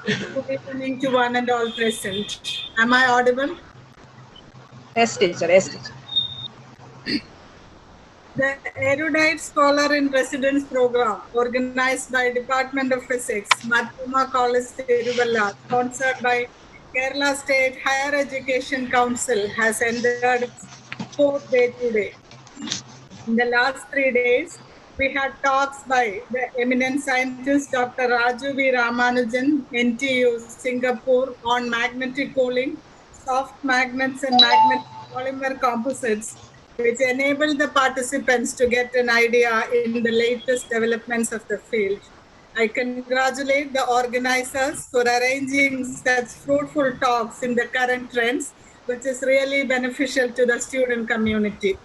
Good evening to one and all present. Am I audible? Yes, teacher. Yes, teacher. The Erudite Scholar in Residence program, organized by Department of Physics, Thoma College, Tiruvalla, sponsored by Kerala State Higher Education Council, has entered its fourth day today. In the last 3 days, we had talks by the eminent scientist Dr. Raju V Ramanujan, NTU, Singapore, on magnetic cooling, soft magnets, and magnetic polymer composites, which enable the participants to get an idea in the latest developments of the field. I congratulate the organizers for arranging such fruitful talks in the current trends, which is really beneficial to the student community.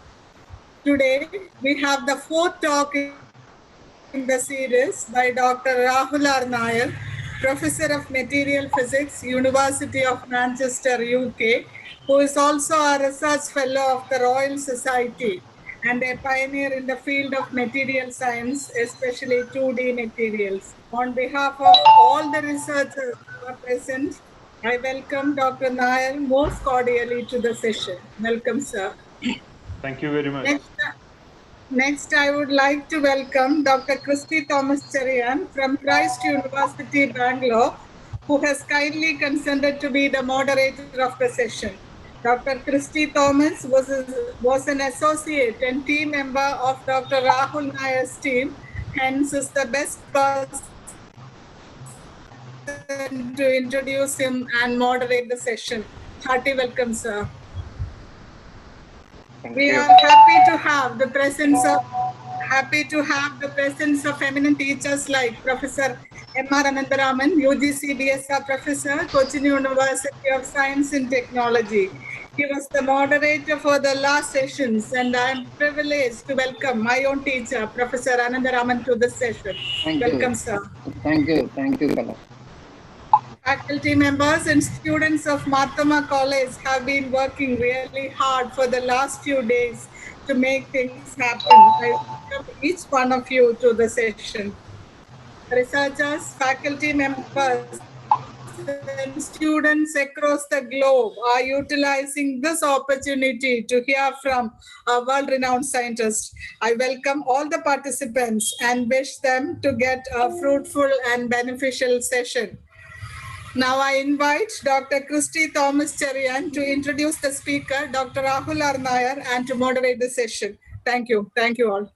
Today, we have the fourth talk in the series by Dr. Rahul R Nair, Professor of Material Physics, University of Manchester, UK, who is also a research fellow of the Royal Society and a pioneer in the field of material science, especially 2D materials. On behalf of all the researchers who are present, I welcome Dr. Nair most cordially to the session. Welcome, sir. Thank you very much. Next, I would like to welcome Dr. Christy Thomas Cherian from Christ University, Bangalore, who has kindly consented to be the moderator of the session. Dr. Christy Thomas was an associate and team member of Dr. Rahul Nair's team, hence is the best person to introduce him and moderate the session. Hearty welcome, sir. Thank We you. are happy to have the presence of eminent teachers like Professor M. R. Anandaraman, UGC DSR Professor, Cochin University of Science and Technology. He was the moderator for the last sessions, and I am privileged to welcome my own teacher, Professor Anandaraman, to this session. Welcome, sir. Thank you, Kala. Faculty members and students of Thoma College have been working really hard for the last few days to make things happen. I welcome each one of you to the session. Researchers, faculty members, and students across the globe are utilizing this opportunity to hear from a world-renowned scientist. I welcome all the participants and wish them to get a fruitful and beneficial session. Now I invite Dr. Christy Thomas Cherian to introduce the speaker, Dr. Rahul R Nair, and to moderate the session. Thank you. Thank you all.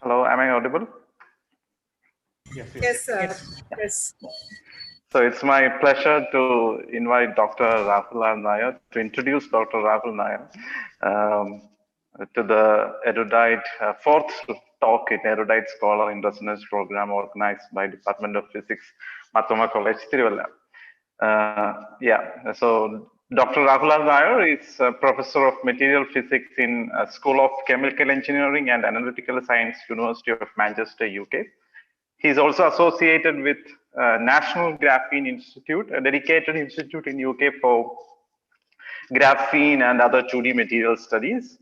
Hello, am I audible? Yes, sir. Yes. So it's my pleasure to invite Dr. Rahul R Nair to introduce Dr. Rahul Nair to the Erudite fourth talk in Erudite Scholar in Residence program organized by Department of Physics, Thoma College, Tiruvalla. So Dr. Rahul R Nair is a professor of material physics in School of Chemical Engineering and Analytical Science, University of Manchester, UK. He's also associated with National Graphene Institute, a dedicated institute in UK for graphene and other 2D material studies.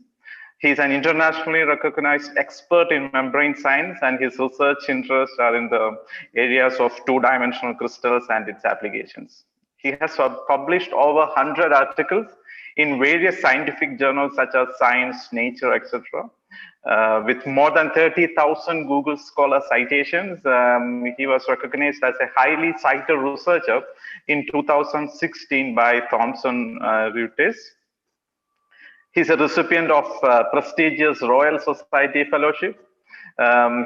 He's an internationally recognized expert in membrane science, and his research interests are in the areas of two-dimensional crystals and its applications. He has published over 100 articles in various scientific journals such as Science, Nature, etc. With more than 30,000 Google Scholar citations, he was recognized as a highly cited researcher in 2016 by Thomson Reuters. He's a recipient of prestigious Royal Society Fellowship.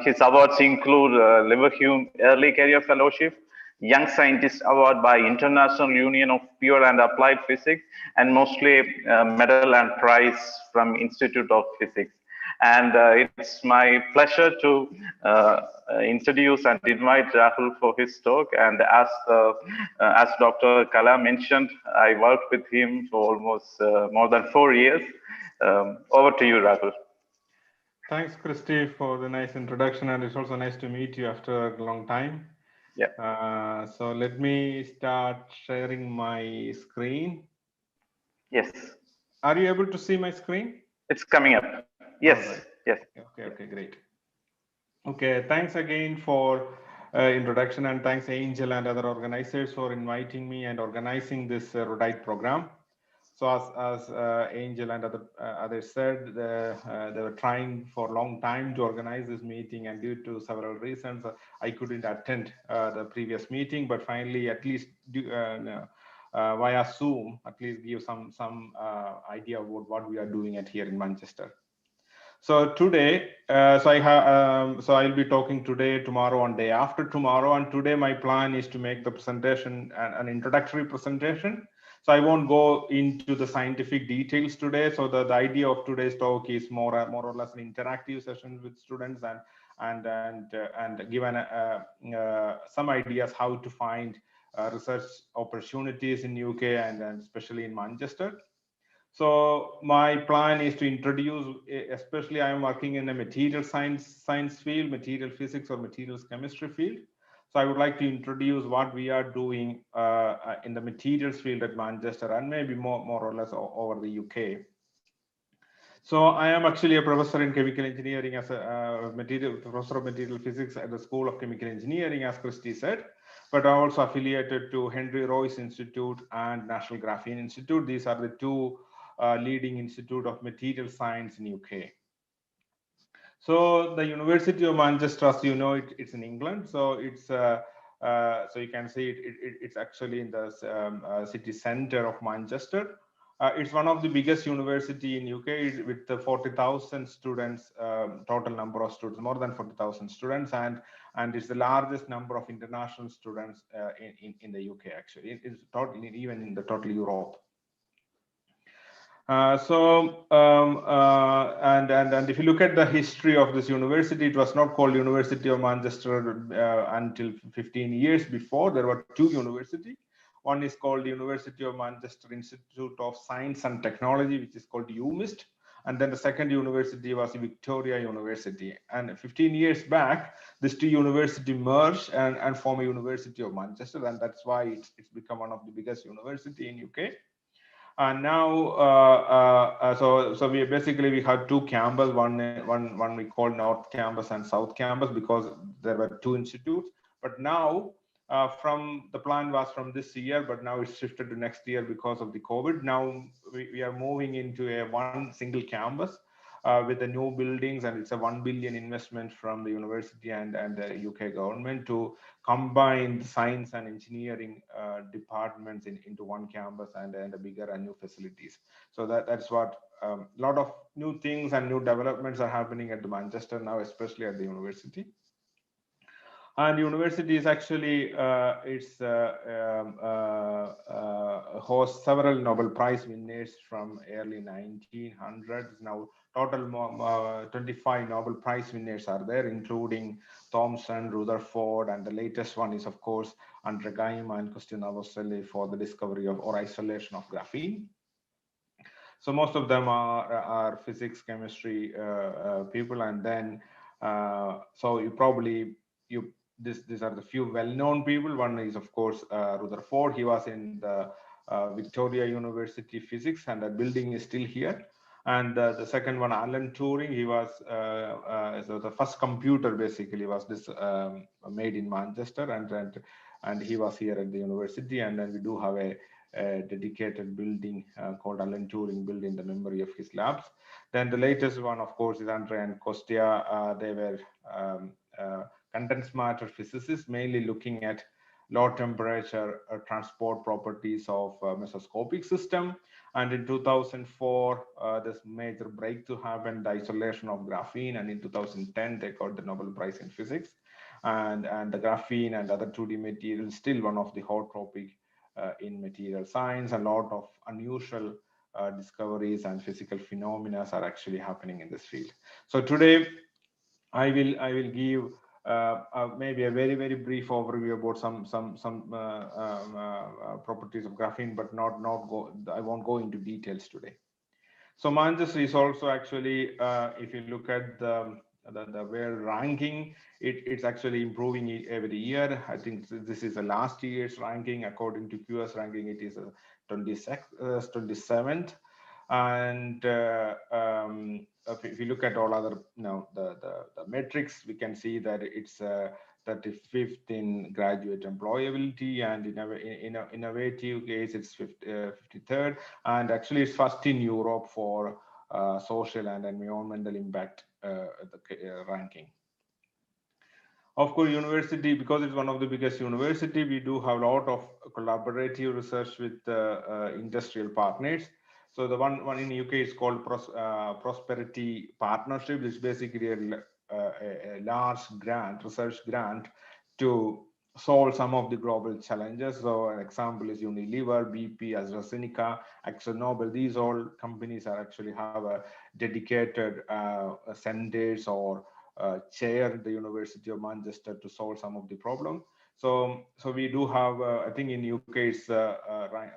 His awards include Liverhume Early Career Fellowship, Young Scientist Award by International Union of Pure and Applied Physics, and mostly medal and prize from Institute of Physics. And it's my pleasure to introduce and invite Rahul for his talk. And as Dr. Kala mentioned, I worked with him for almost more than 4 years. Over to you, Rahul. Thanks, Christy, for the nice introduction, and it's also nice to meet you after a long time. Yeah. So let me start sharing my screen. Yes. Are you able to see my screen? It's coming up. Yes. Right. Yes. Okay, great. Okay, thanks again for introduction, and thanks Angel and other organizers for inviting me and organizing this Erudite program. So as Angel and others said, they were trying for a long time to organize this meeting, and due to several reasons, I couldn't attend the previous meeting. But finally, at least via Zoom, at least give some idea about what we are doing at here in Manchester. So today, so I'll be talking today, tomorrow, and day after tomorrow. And today, my plan is to make the presentation an introductory presentation. So I won't go into the scientific details today. So the idea of today's talk is more or less an interactive session with students and given some ideas how to find research opportunities in UK and especially in Manchester. So my plan is to introduce, especially I am working in a material science field, material physics or materials chemistry field. So I would like to introduce what we are doing in the materials field at Manchester and maybe more or less over the UK. So I am actually a professor in chemical engineering as a professor of material physics at the School of Chemical Engineering, as Christy said, but I'm also affiliated to Henry Royce Institute and National Graphene Institute. These are the two leading institute of material science in UK. So the University of Manchester, as you know, it's in England. So it's so you can see it's actually in the city center of Manchester. It's one of the biggest university in UK with 40,000 students, total number of students, more than 40,000 students, and it's the largest number of international students in the UK. Actually, it's totally even in the total Europe. And if you look at the history of this university, it was not called University of Manchester until 15 years before. There were two universities. One is called University of Manchester Institute of Science and Technology, which is called UMIST. And then the second university was Victoria University. And 15 years back, these two universities merged and form a University of Manchester. And that's why it's become one of the biggest university in UK. And now, so we had two campuses. One we call North Campus and South Campus because there were two institutes. But now, from the plan was from this year, but now it's shifted to next year because of the COVID. Now we are moving into a one single campus with the new buildings, and it's a 1 billion investment from the university and the UK government to combine science and engineering departments into one campus and a bigger and new facilities. So that's what a lot of new things and new developments are happening at the Manchester now, especially at the university. And university is actually hosts several Nobel Prize winners from early 1900s. Now total 25 Nobel Prize winners are there, including Thomson, Rutherford, and the latest one is of course Andre Geim and Christian Novoselli for the discovery of or isolation of graphene. So most of them are physics, chemistry people, and then so these are the few well-known people. One is of course Rutherford. He was in the Victoria University Physics, and that building is still here. And the second one, Alan Turing, he was so the first computer basically was made in Manchester, and he was here at the university. And then we do have a dedicated building called Alan Turing building in the memory of his labs. Then the latest one, of course, is Andre and Kostya. They were condensed matter physicists, mainly looking at low temperature transport properties of mesoscopic system. And in 2004, this major breakthrough happened, the isolation of graphene. And in 2010, they got the Nobel Prize in Physics. And the graphene and other 2D materials still one of the hot topic in material science. A lot of unusual discoveries and physical phenomena are actually happening in this field. So today, I will give maybe a very brief overview about some properties of graphene, but I won't go into details today. So Manchester is also actually, if you look at the world ranking, it's actually improving every year. I think this is the last year's ranking. According to QS ranking, it is 27th. And if you look at all other the metrics, we can see that it's 35th in graduate employability, and in a innovative case, it's 53rd, and actually it's first in Europe for social and environmental impact ranking. Of course, university, because it's one of the biggest university, we do have a lot of collaborative research with industrial partners. So the one in UK is called Prosperity Partnership. It's basically a large grant, research grant, to solve some of the global challenges. So an example is Unilever, BP, AstraZeneca, ExxonMobil. These all companies are actually have a dedicated centers or chair at the University of Manchester to solve some of the problem. So we do have, I think in UK it's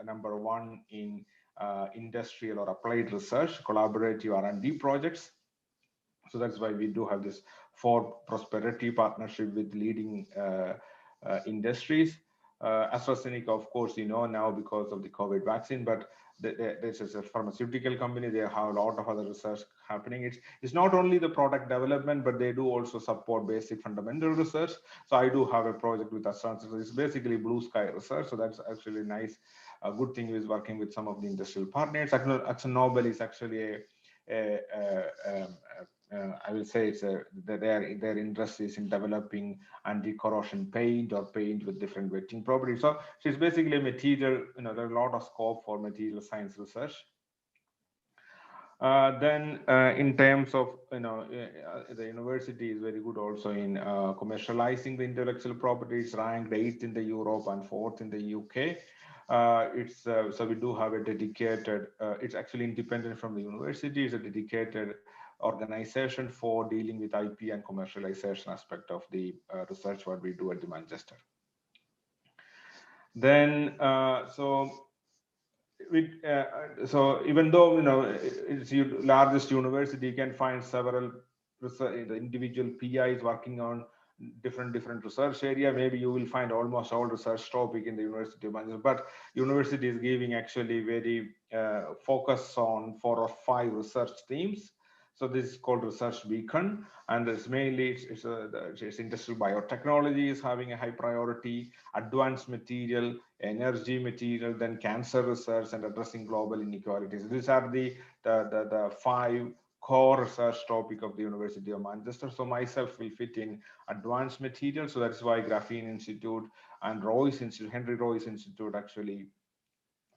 number 1 in industrial or applied research, collaborative R&D projects. So that's why we do have this 4 prosperity partnership with leading industries. AstraZeneca, of course, now because of the COVID vaccine, but this is a pharmaceutical company. They have a lot of other research happening. It's not only the product development, but they do also support basic fundamental research. So I do have a project with AstraZeneca. It's basically blue sky research. So that's actually nice. A good thing is working with some of the industrial partners. ExxonMobil is actually I will say it's their interest is in developing anti-corrosion paint or paint with different wetting properties. So it's basically a material, there's a lot of scope for material science research. Then in terms of, the university is very good also in commercializing the intellectual properties, ranked 8th in the Europe and 4th in the UK. So we do have a dedicated, it's actually independent from the university. It's a dedicated organization for dealing with IP and commercialization aspect of the research what we do at the Manchester. Then so even though it's the largest university, you can find several individual PIs working on different research area. Maybe you will find almost all research topic in the University of Manchester, but university is giving actually very focus on 4 or 5 research themes. So this is called Research Beacon, and it's mainly it's industrial biotechnology is having a high priority, advanced material, energy material, then cancer research, and addressing global inequalities. These are the 5 core research topic of the University of Manchester. So myself will fit in advanced material. So that's why Graphene Institute and Royce Institute, Henry Royce Institute actually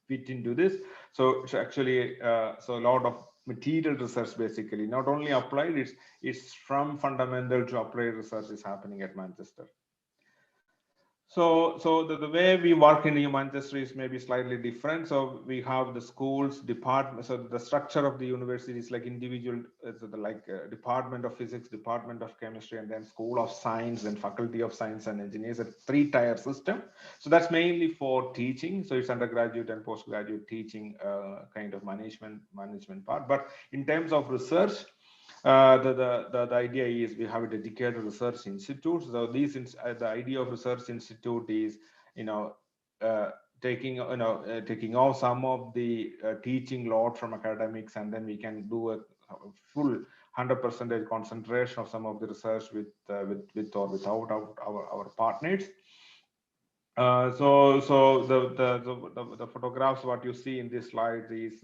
fit into this. So it's actually so a lot of material research, basically not only applied, it's from fundamental to applied research is happening at Manchester. So the way we work in Manchester is maybe slightly different. So we have the schools, department. So the structure of the university is like individual, Department of Physics, Department of Chemistry, and then School of Science and Faculty of Science and Engineers, a 3-tier system. So that's mainly for teaching. So it's undergraduate and postgraduate teaching kind of management part. But in terms of research, the idea is we have a dedicated research institute. So the idea of research institute is taking off some of the teaching load from academics, and then we can do a full 100% concentration of some of the research with or without our partners. So the photographs what you see in this slide is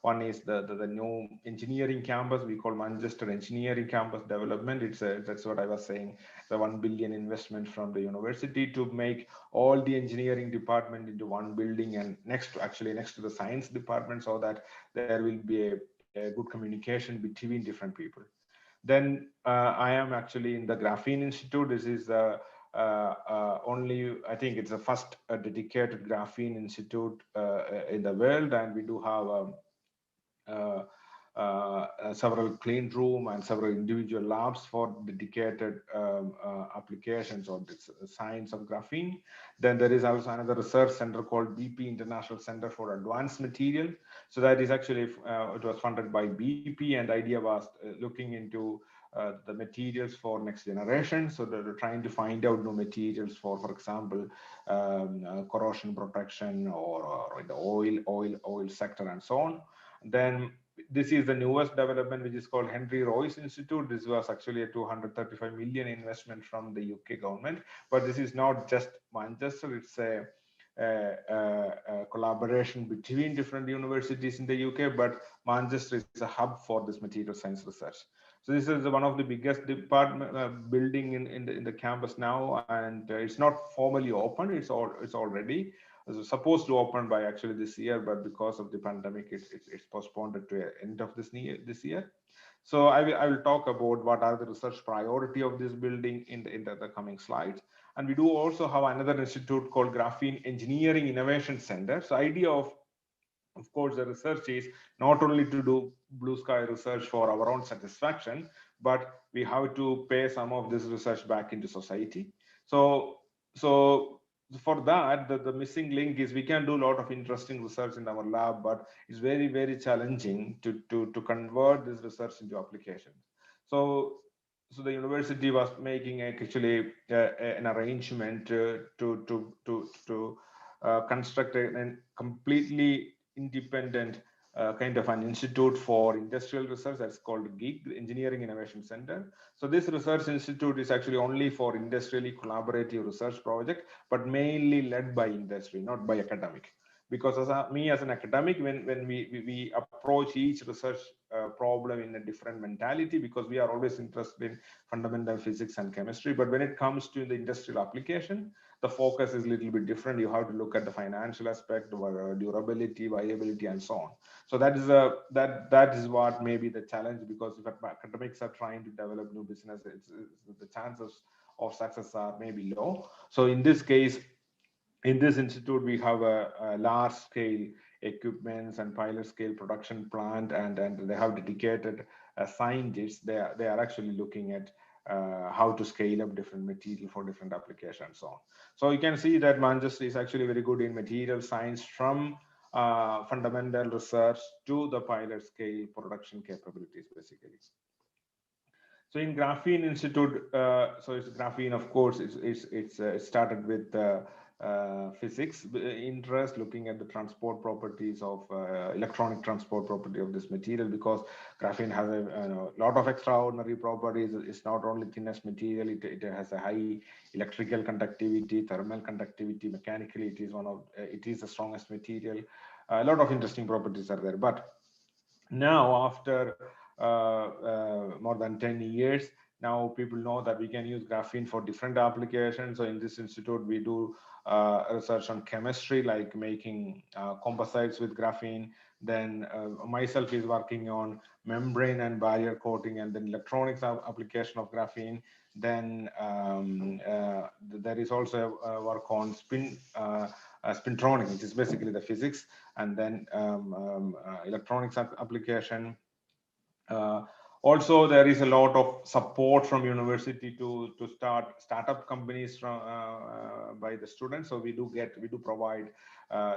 one is the new engineering campus we call Manchester Engineering Campus Development. That's what I was saying, the 1 billion investment from the university to make all the engineering department into one building and next to the science department, so that there will be a good communication between different people. Then I am actually in the Graphene Institute. This is only, I think it's the first dedicated graphene institute in the world, and we do have several clean room and several individual labs for dedicated applications of this science of graphene. Then there is also another research center called BP, International Center for Advanced Material. So that is actually it was funded by BP, and the idea was looking into the materials for next generation. So they're trying to find out new materials for example, corrosion protection or in the oil sector and so on. Then this is the newest development, which is called Henry Royce Institute. This was actually a 235 million investment from the UK government, but this is not just Manchester. It's a collaboration between different universities in the UK, but Manchester is a hub for this material science research. So this is one of the biggest department building in the campus now, and it's not formally open. It's already supposed to open by actually this year, but because of the pandemic, it's postponed to the end of this year. So I will talk about what are the research priority of this building in the coming slides. And we do also have another institute called Graphene Engineering Innovation Center. So idea of course, the research is not only to do blue sky research for our own satisfaction, but we have to pay some of this research back into society. So for that, the missing link is we can do a lot of interesting research in our lab, but it's very, very challenging to convert this research into applications. So the university was making actually an arrangement to construct a completely independent kind of an institute for industrial research that's called GIG, Engineering Innovation Center. So this research institute is actually only for industrially collaborative research project, but mainly led by industry, not by academic. Because as an academic, when we approach each research problem in a different mentality, because we are always interested in fundamental physics and chemistry, but when it comes to the industrial application, the focus is a little bit different. You have to look at the financial aspect, durability, viability, and so on. So that is what may be the challenge, because if academics are trying to develop new business, the chances of success are maybe low. So in this case, in this institute, we have a large scale equipments and pilot scale production plant, and they have dedicated scientists. They are actually looking at how to scale up different material for different applications, so on. So you can see that Manchester is actually very good in material science, from fundamental research to the pilot scale production capabilities, basically. So in Graphene Institute, so it's graphene, of course, it started with physics interest, looking at the transport properties of electronic transport property of this material, because graphene has a lot of extraordinary properties. It's not only thinnest material, it has a high electrical conductivity, thermal conductivity, mechanically it is the strongest material. A lot of interesting properties are there. But now, after more than 10 years, now people know that we can use graphene for different applications. So in this institute, we do research on chemistry, like making composites with graphene. Then myself is working on membrane and barrier coating, and then electronics application of graphene. Then there is also work on spintronics, which is basically the physics, and then electronics application. Also, there is a lot of support from university to start startup companies from by the students. So we do provide.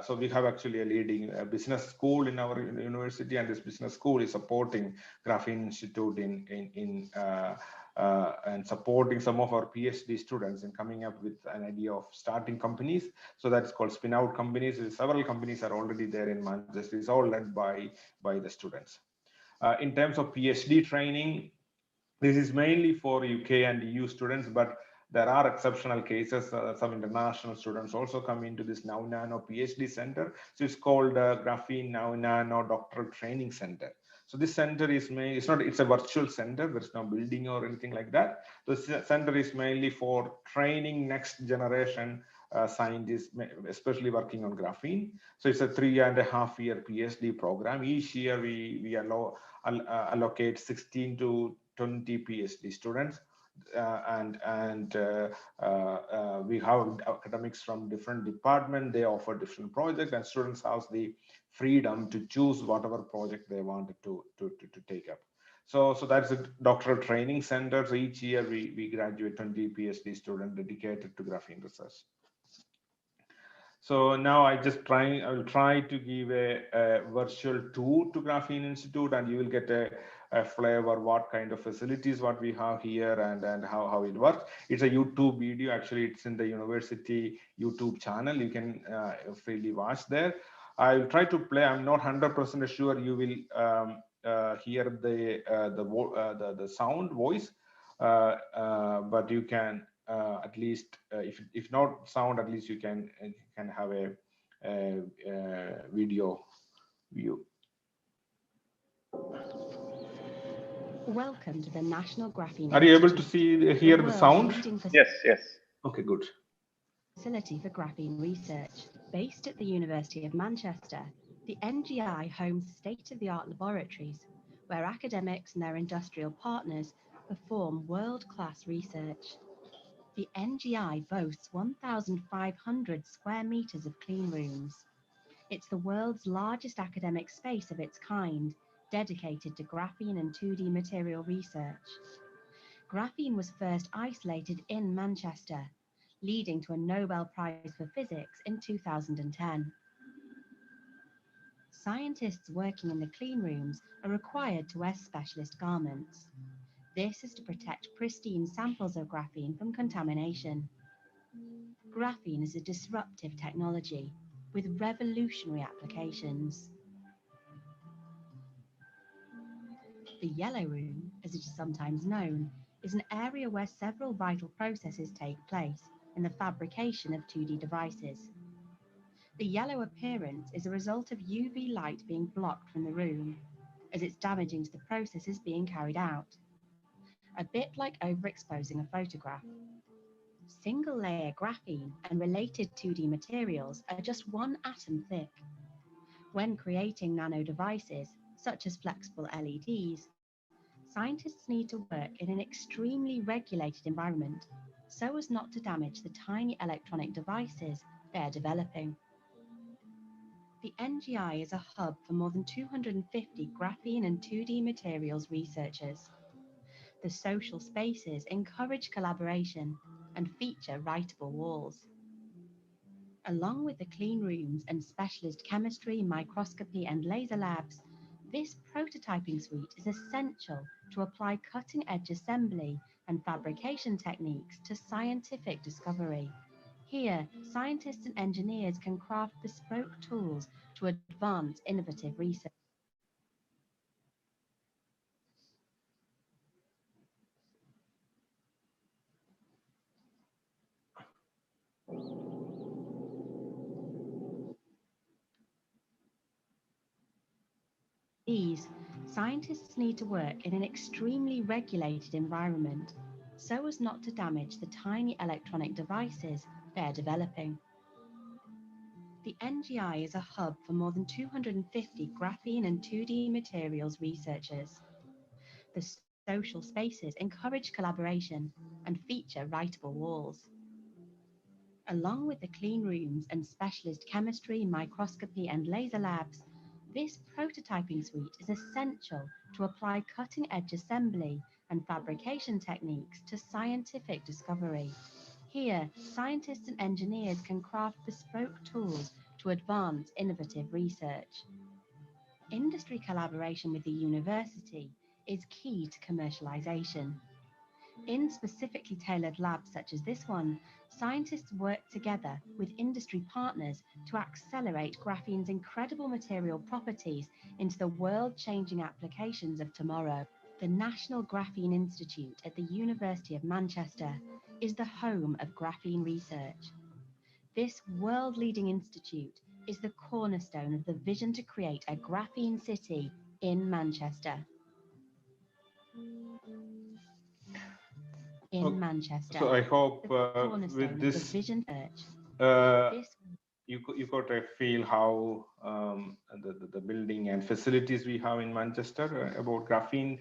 So we have actually a leading business school in our university, and this business school is supporting Graphene Institute and supporting some of our PhD students in coming up with an idea of starting companies. So that's called spin out companies. Several companies are already there in Manchester. It's all led by the students. In terms of PhD training, this is mainly for UK and EU students, but there are exceptional cases. Some international students also come into this Now Nano PhD center. So it's called Graphene Now Nano Doctoral Training Center. So this center is it's a virtual center. There's no building or anything like that. The center is mainly for training next generation scientists, especially working on graphene. So it's a 3.5-year PhD program. Each year we allocate 16 to 20 PhD students, and we have academics from different departments. They offer different projects, and students have the freedom to choose whatever project they wanted to take up. So that's a doctoral training center. So each year we graduate 20 PhD students dedicated to graphene research. So now I will try to give a virtual tour to Graphene Institute, and you will get a flavor what kind of facilities what we have here and how it works. It's a YouTube video. Actually, it's in the university YouTube channel. You can freely watch there. I will try to play. I'm not 100% sure you will hear the sound voice, but you can at least if not sound, at least you can have a video view. Welcome to the National Graphene Are you able to Institute, hear the world's sound? leading Yes, yes. Okay, good. facility for graphene research. Based at the University of Manchester, the NGI homes state-of-the-art laboratories where academics and their industrial partners perform world-class research. The NGI boasts 1,500 square meters of clean rooms. It's the world's largest academic space of its kind, dedicated to graphene and 2D material research. Graphene was first isolated in Manchester, leading to a Nobel Prize for Physics in 2010. Scientists working in the clean rooms are required to wear specialist garments. This is to protect pristine samples of graphene from contamination. Graphene is a disruptive technology with revolutionary applications. The yellow room, as it is sometimes known, is an area where several vital processes take place in the fabrication of 2D devices. The yellow appearance is a result of UV light being blocked from the room, as it's damaging to the processes being carried out. A bit like overexposing a photograph. Single-layer graphene and related 2D materials are just one atom thick. When creating nano devices, such as flexible LEDs, scientists need to work in an extremely regulated environment so as not to damage the tiny electronic devices they're developing. The NGI is a hub for more than 250 graphene and 2D materials researchers. The social spaces encourage collaboration and feature writable walls. Along with the clean rooms and specialist chemistry, microscopy, and laser labs, this prototyping suite is essential to apply cutting-edge assembly and fabrication techniques to scientific discovery. Here, scientists and engineers can craft bespoke tools to advance innovative research. These scientists need to work in an extremely regulated environment so as not to damage the tiny electronic devices they're developing. The NGI is a hub for more than 250 graphene and 2D materials researchers. The social spaces encourage collaboration and feature writable walls. Along with the clean rooms and specialist chemistry, microscopy, and laser labs, this prototyping suite is essential to apply cutting-edge assembly and fabrication techniques to scientific discovery. Here, scientists and engineers can craft bespoke tools to advance innovative research. Industry collaboration with the university is key to commercialization. In specifically tailored labs such as this one, scientists work together with industry partners to accelerate graphene's incredible material properties into the world-changing applications of tomorrow. The National Graphene Institute at the University of Manchester is the home of graphene research. This world-leading institute is the cornerstone of the vision to create a graphene city in Manchester. Manchester. So I hope with this, you got a feel how the building and facilities we have in Manchester about graphene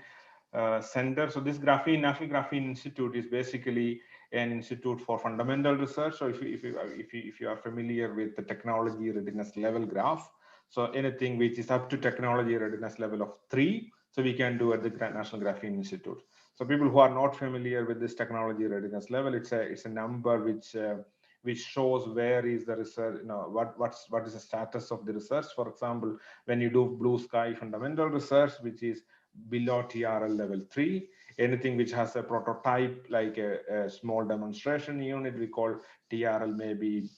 center. So this National Graphene Institute is basically an institute for fundamental research. So if you are familiar with the technology readiness level graph, so anything which is up to technology readiness level of 3, so we can do at the National Graphene Institute. So people who are not familiar with this technology readiness level, it's a number which shows where is the research, what is the status of the research. For example, when you do blue sky fundamental research, which is below TRL level 3, anything which has a prototype like a small demonstration unit, we call TRL maybe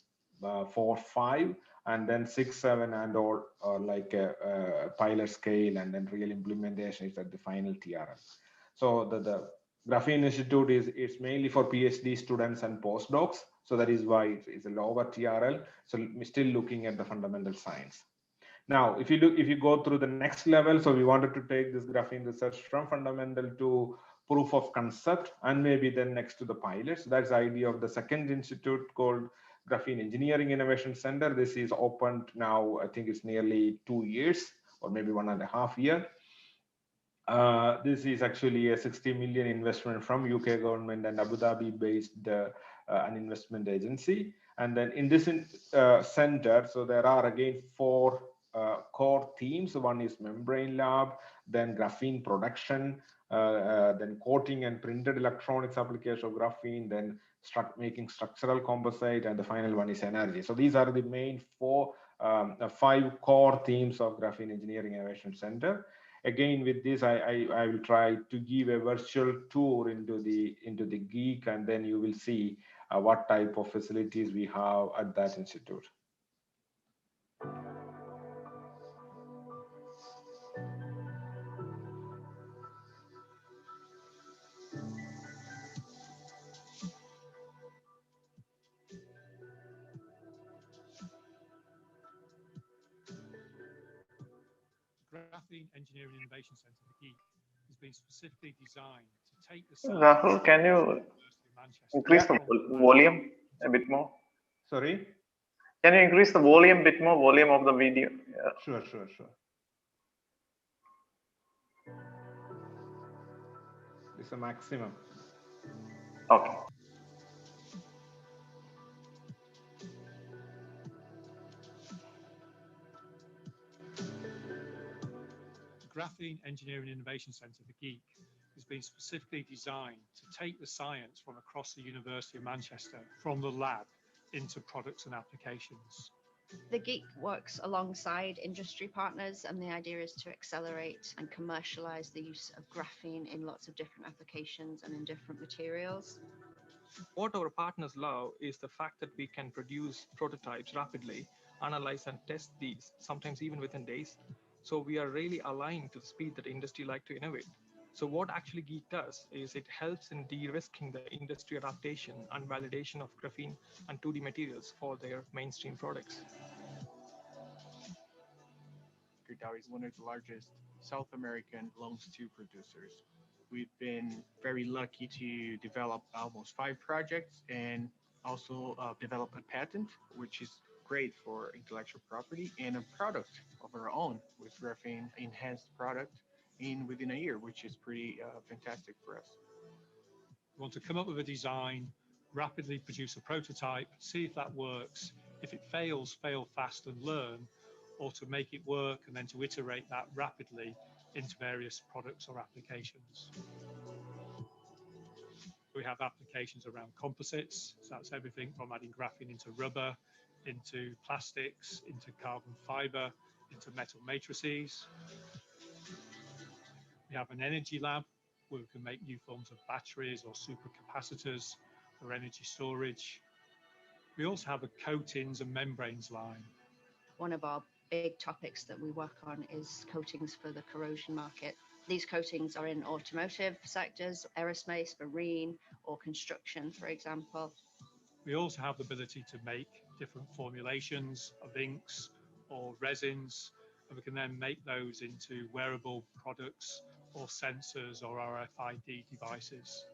4, 5, and then 6, 7, and all like a pilot scale, and then real implementation is at the final TRL. So the Graphene Institute is mainly for PhD students and postdocs. So that is why it's a lower TRL. So we're still looking at the fundamental science. Now, if you go through the next level, so we wanted to take this graphene research from fundamental to proof of concept, and maybe then next to the pilots. That's the idea of the second institute called Graphene Engineering Innovation Center. This is opened now, I think it's nearly 2 years or maybe 1.5 years. This is actually a 60 million investment from UK government and Abu Dhabi based an investment agency. And then in this center, so there are again 4 core themes. One is membrane lab, then graphene production, then coating and printed electronics application of graphene, then making structural composite, and the final one is energy. So these are the main 5 core themes of Graphene Engineering Innovation Center. Again, with this, I will try to give a virtual tour into the geek, and then you will see what type of facilities we have at that institute. Graphene Engineering Innovation Centre, the GEEK, has been specifically designed to take the Rahul, can you increase the volume a bit more? Sorry? Can you increase the volume a bit more, volume of the video? Yeah. Sure. It's a maximum. Okay. Graphene Engineering Innovation Centre, the GEEK, has been specifically designed to take the science from across the University of Manchester, from the lab, into products and applications. The GEEK works alongside industry partners, and the idea is to accelerate and commercialize the use of graphene in lots of different applications and in different materials. What our partners love is the fact that we can produce prototypes rapidly, analyze and test these, sometimes even within days. So we are really aligned to the speed that industry like to innovate. So what actually GEEK does is it helps in de-risking the industry adaptation and validation of graphene and 2D materials for their mainstream products. Dow is one of the largest South American loan steel producers. We've been very lucky to develop almost 5 projects and also develop a patent, which is great for intellectual property, and a product of our own with graphene enhanced product within a year, which is pretty fantastic for us. We want to come up with a design, rapidly produce a prototype, see if that works. If it fails, fail fast and learn, or to make it work and then to iterate that rapidly into various products or applications. We have applications around composites, so that's everything from adding graphene into rubber, into plastics, into carbon fiber, into metal matrices. We have an energy lab where we can make new forms of batteries or supercapacitors for energy storage. We also have a coatings and membranes line. One of our big topics that we work on is coatings for the corrosion market. These coatings are in automotive sectors, aerospace, marine, or construction, for example. We also have the ability to make different formulations of inks or resins, and we can then make those into wearable products or sensors or RFID devices.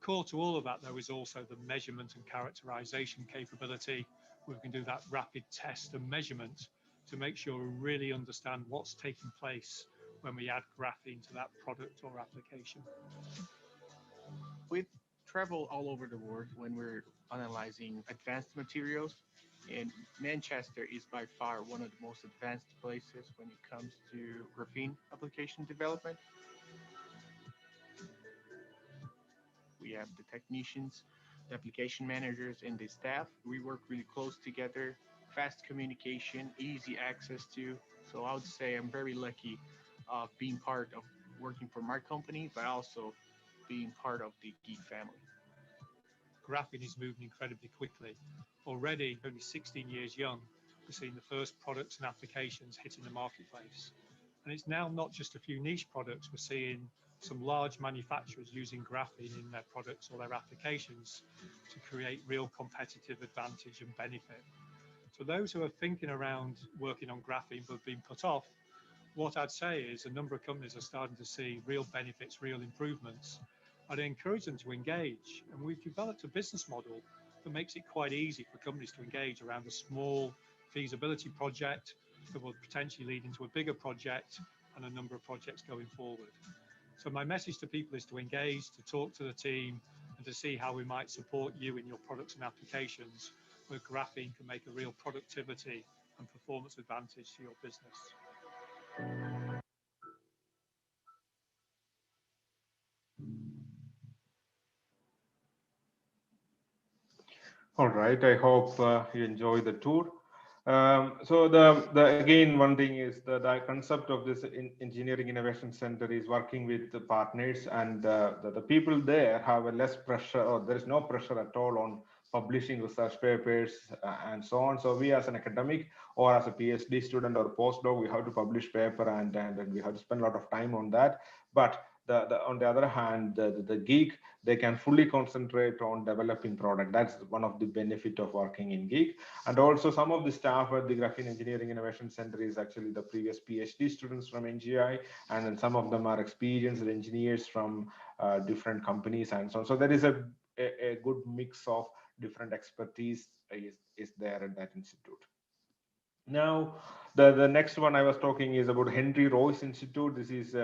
Core to all of that, though, is also the measurement and characterization capability, where we can do that rapid test and measurement to make sure we really understand what's taking place when we add graphene to that product or application. We travel all over the world when we're analyzing advanced materials, and Manchester is by far one of the most advanced places when it comes to graphene application development. We have the technicians, the application managers, and the staff. We work really close together, fast communication, easy access to. So I would say I'm very lucky of being part of working for my company, but also being part of the GEEK family. Graphene is moving incredibly quickly. already only 16 years young, we're seeing the first products and applications hitting the marketplace. And it's now not just a few niche products, we're seeing some large manufacturers using graphene in their products or their applications to create real competitive advantage and benefit. So those who are thinking around working on graphene but have been put off, what I'd say is a number of companies are starting to see real benefits, real improvements. I'd encourage them to engage. And we've developed a business model that makes it quite easy for companies to engage around a small feasibility project that will potentially lead into a bigger project and a number of projects going forward. So my message to people is to engage, to talk to the team, and to see how we might support you in your products and applications where graphene can make a real productivity and performance advantage to your business. All right, I hope you enjoy the tour. So the again, one thing is the concept of this engineering innovation center is working with the partners, and the people there have a less pressure, or there is no pressure at all on publishing research papers and so on. So we as an academic or as a PhD student or postdoc, we have to publish paper and we have to spend a lot of time on that. But on the other hand, the geek, they can fully concentrate on developing product. That's one of the benefit of working in geek. And also some of the staff at the Graphene Engineering Innovation Center is actually the previous PhD students from NGI, and then some of them are experienced engineers from different companies and so on. So there is a good mix of different expertise is there at that institute. Now, the next one I was talking is about Henry Royce Institute. This is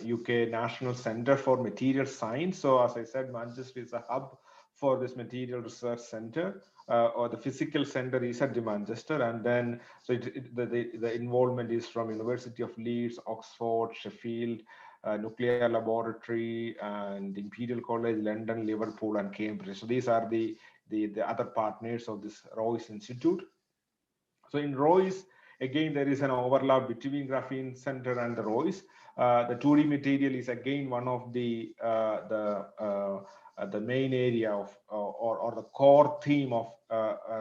UK National Centre for Material Science. So as I said, Manchester is a hub for this Material Research Centre, or the physical center is at the Manchester. And then, so the involvement is from University of Leeds, Oxford, Sheffield, Nuclear Laboratory, and Imperial College London, Liverpool, and Cambridge. So these are the other partners of this Royce Institute. So in Royce, again, there is an overlap between Graphene Center and the Royce. The 2D material is again one of the main area of or the core theme of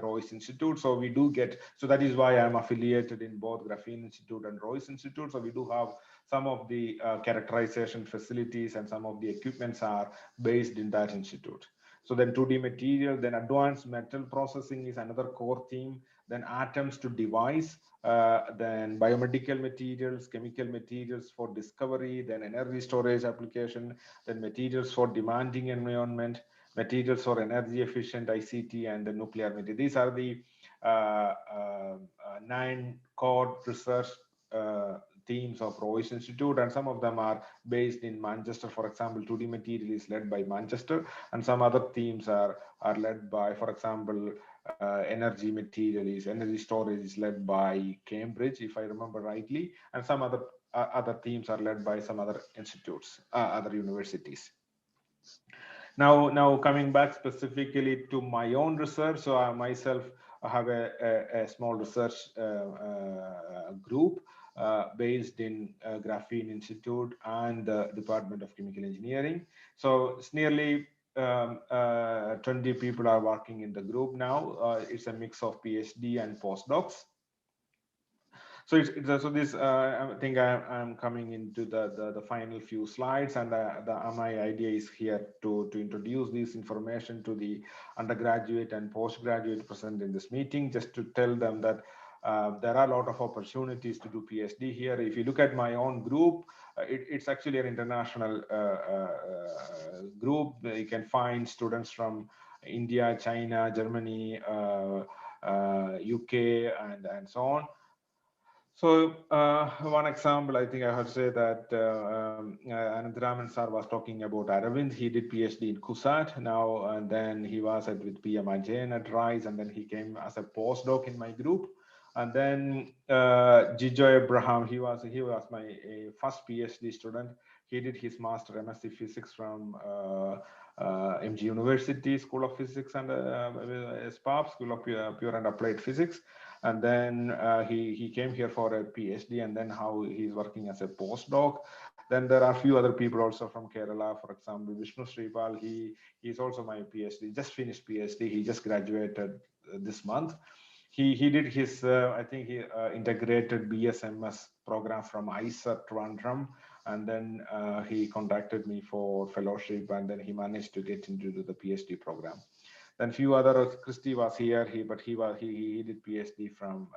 Royce Institute. So we do get, so that is why I'm affiliated in both Graphene Institute and Royce Institute. So we do have some of the characterization facilities and some of the equipments are based in that institute. So then 2D material, then advanced metal processing is another core theme, then atoms to device, then biomedical materials, chemical materials for discovery, then energy storage application, then materials for demanding environment, materials for energy efficient ICT, and the nuclear material. These are the 9 core research teams of Royce Institute, and some of them are based in Manchester. For example, 2D material is led by Manchester, and some other teams are led by, for example, energy material is energy storage is led by Cambridge, if I remember rightly, and some other teams are led by some other institutes, other universities. Now coming back specifically to my own research, so I myself have a small research group based in Graphene Institute and the Department of Chemical Engineering. So it's nearly 20 people are working in the group now. It's a mix of PhD and postdocs. So so this I think I'm coming into the final few slides, and my idea is here to introduce this information to the undergraduate and postgraduate present in this meeting, just to tell them that there are a lot of opportunities to do PhD here. If you look at my own group, it's actually an international group. You can find students from India, China, Germany, UK, and so on. So one example, I think I have to say that Anantharaman sir was talking about Aravind. He did PhD in KUSAT now, and then he was with PM Ajayan at RISE, and then he came as a postdoc in my group. And then Jijo Abraham, he was my first PhD student. He did his master MSc Physics from MG University School of Physics and SPAP, School of Pure and Applied Physics. And then he came here for a PhD, and then how he's working as a postdoc. Then there are a few other people also from Kerala, for example, Vishnu Sripal. He's also my PhD, just finished PhD. He just graduated this month. He did his, I think he integrated BSMS program from ISA Trivandrum, and then he contacted me for fellowship, and then he managed to get into the PhD program. Then few other, Christy was here, he did PhD from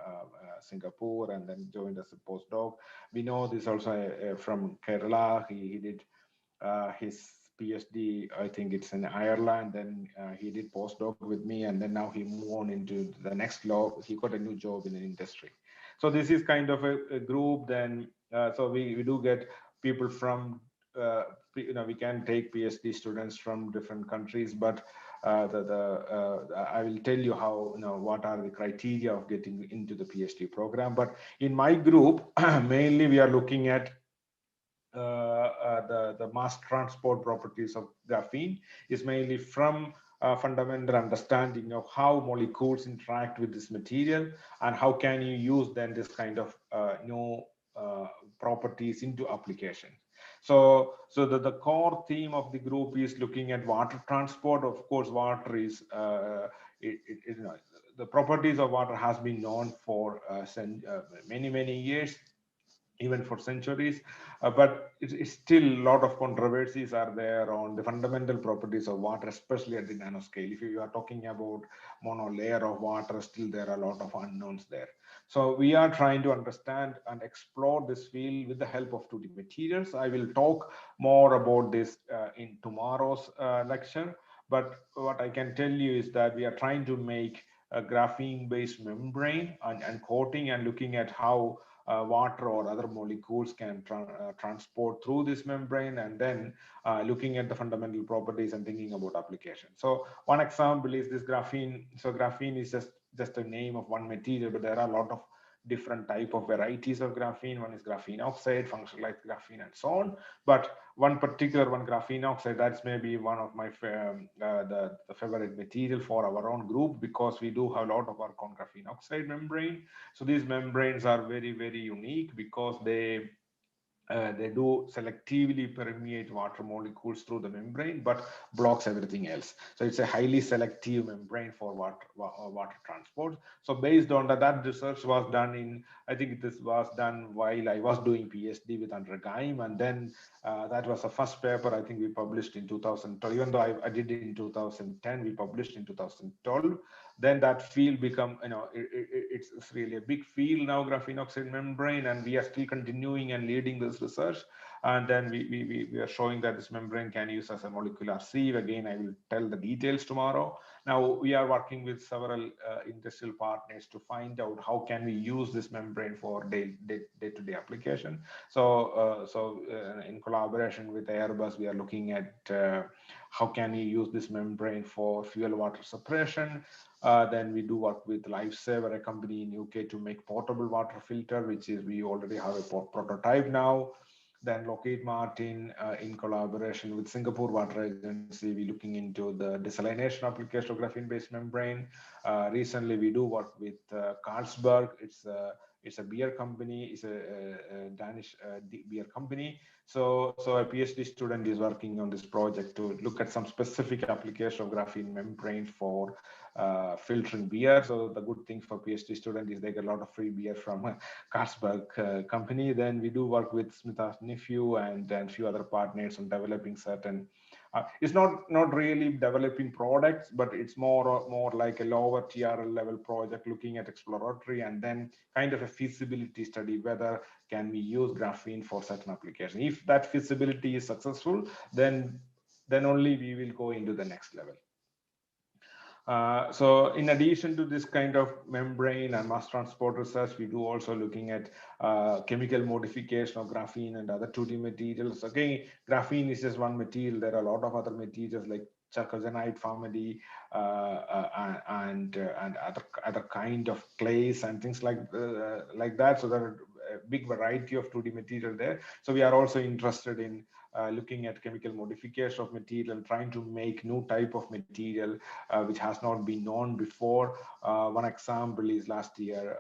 Singapore and then joined as a postdoc. We know this also from Kerala. He did his PhD, I think it's in Ireland. Then he did postdoc with me, and then now he moved on into the next law. He got a new job in an industry. So this is kind of a group. Then so we do get people from we can take PhD students from different countries, but I will tell you how, what are the criteria of getting into the PhD program. But in my group, mainly we are looking at the mass transport properties of graphene is mainly from fundamental understanding of how molecules interact with this material and how can you use then this kind of new properties into application. So the core theme of the group is looking at water transport. Of course, water is the properties of water has been known for many years, even for centuries, but it's still a lot of controversies are there on the fundamental properties of water, especially at the nanoscale. If you are talking about monolayer of water, still there are a lot of unknowns there. So we are trying to understand and explore this field with the help of 2D materials. I will talk more about this in tomorrow's lecture, but what I can tell you is that we are trying to make a graphene-based membrane and coating and looking at how water or other molecules can transport through this membrane, and then looking at the fundamental properties and thinking about application. So one example is this graphene. So graphene is just a name of one material, but there are a lot of different type of varieties of graphene. One is graphene oxide, functionalized graphene, and so on. But one particular one, graphene oxide, that's maybe one of my the favorite material for our own group, because we do have a lot of work on graphene oxide membrane. So these membranes are very unique because they do selectively permeate water molecules through the membrane, but blocks everything else. So it's a highly selective membrane for water transport. So based on that research was done in, I think this was done while I was doing PhD with Andre Geim, and then that was the first paper I think we published in 2012. Even though I did it in 2010, we published in 2012. Then that field become, it's really a big field now, graphene oxide membrane, and we are still continuing and leading this research. And then we are showing that this membrane can use as a molecular sieve. Again, I will tell the details tomorrow. Now we are working with several industrial partners to find out how can we use this membrane for day-to-day application. So in collaboration with Airbus, we are looking at how can we use this membrane for fuel water separation. Then we do work with Lifesaver, a company in UK, to make portable water filter, which is we already have a prototype now. Then Lockheed Martin, in collaboration with Singapore Water Agency, we're looking into the desalination application of graphene-based membrane. Recently, we do work with Carlsberg. It's a beer company. It's a Danish beer company. So a PhD student is working on this project to look at some specific application of graphene membrane for filtering beer. So the good thing for PhD student is they get a lot of free beer from Carlsberg company. Then we do work with Smith Nephew and then few other partners on developing certain. It's not really developing products, but it's more like a lower TRL level project, looking at exploratory and then kind of a feasibility study, whether can we use graphene for certain application. If that feasibility is successful, then only we will go into the next level. So in addition to this kind of membrane and mass transport research, we do also looking at chemical modification of graphene and other 2D materials. Again, graphene is just one material. There are a lot of other materials like chalcogenide, family, and other kind of clays and things like that. So there are a big variety of 2D material there. So we are also interested in looking at chemical modification of material, trying to make new type of material which has not been known before. One example is last year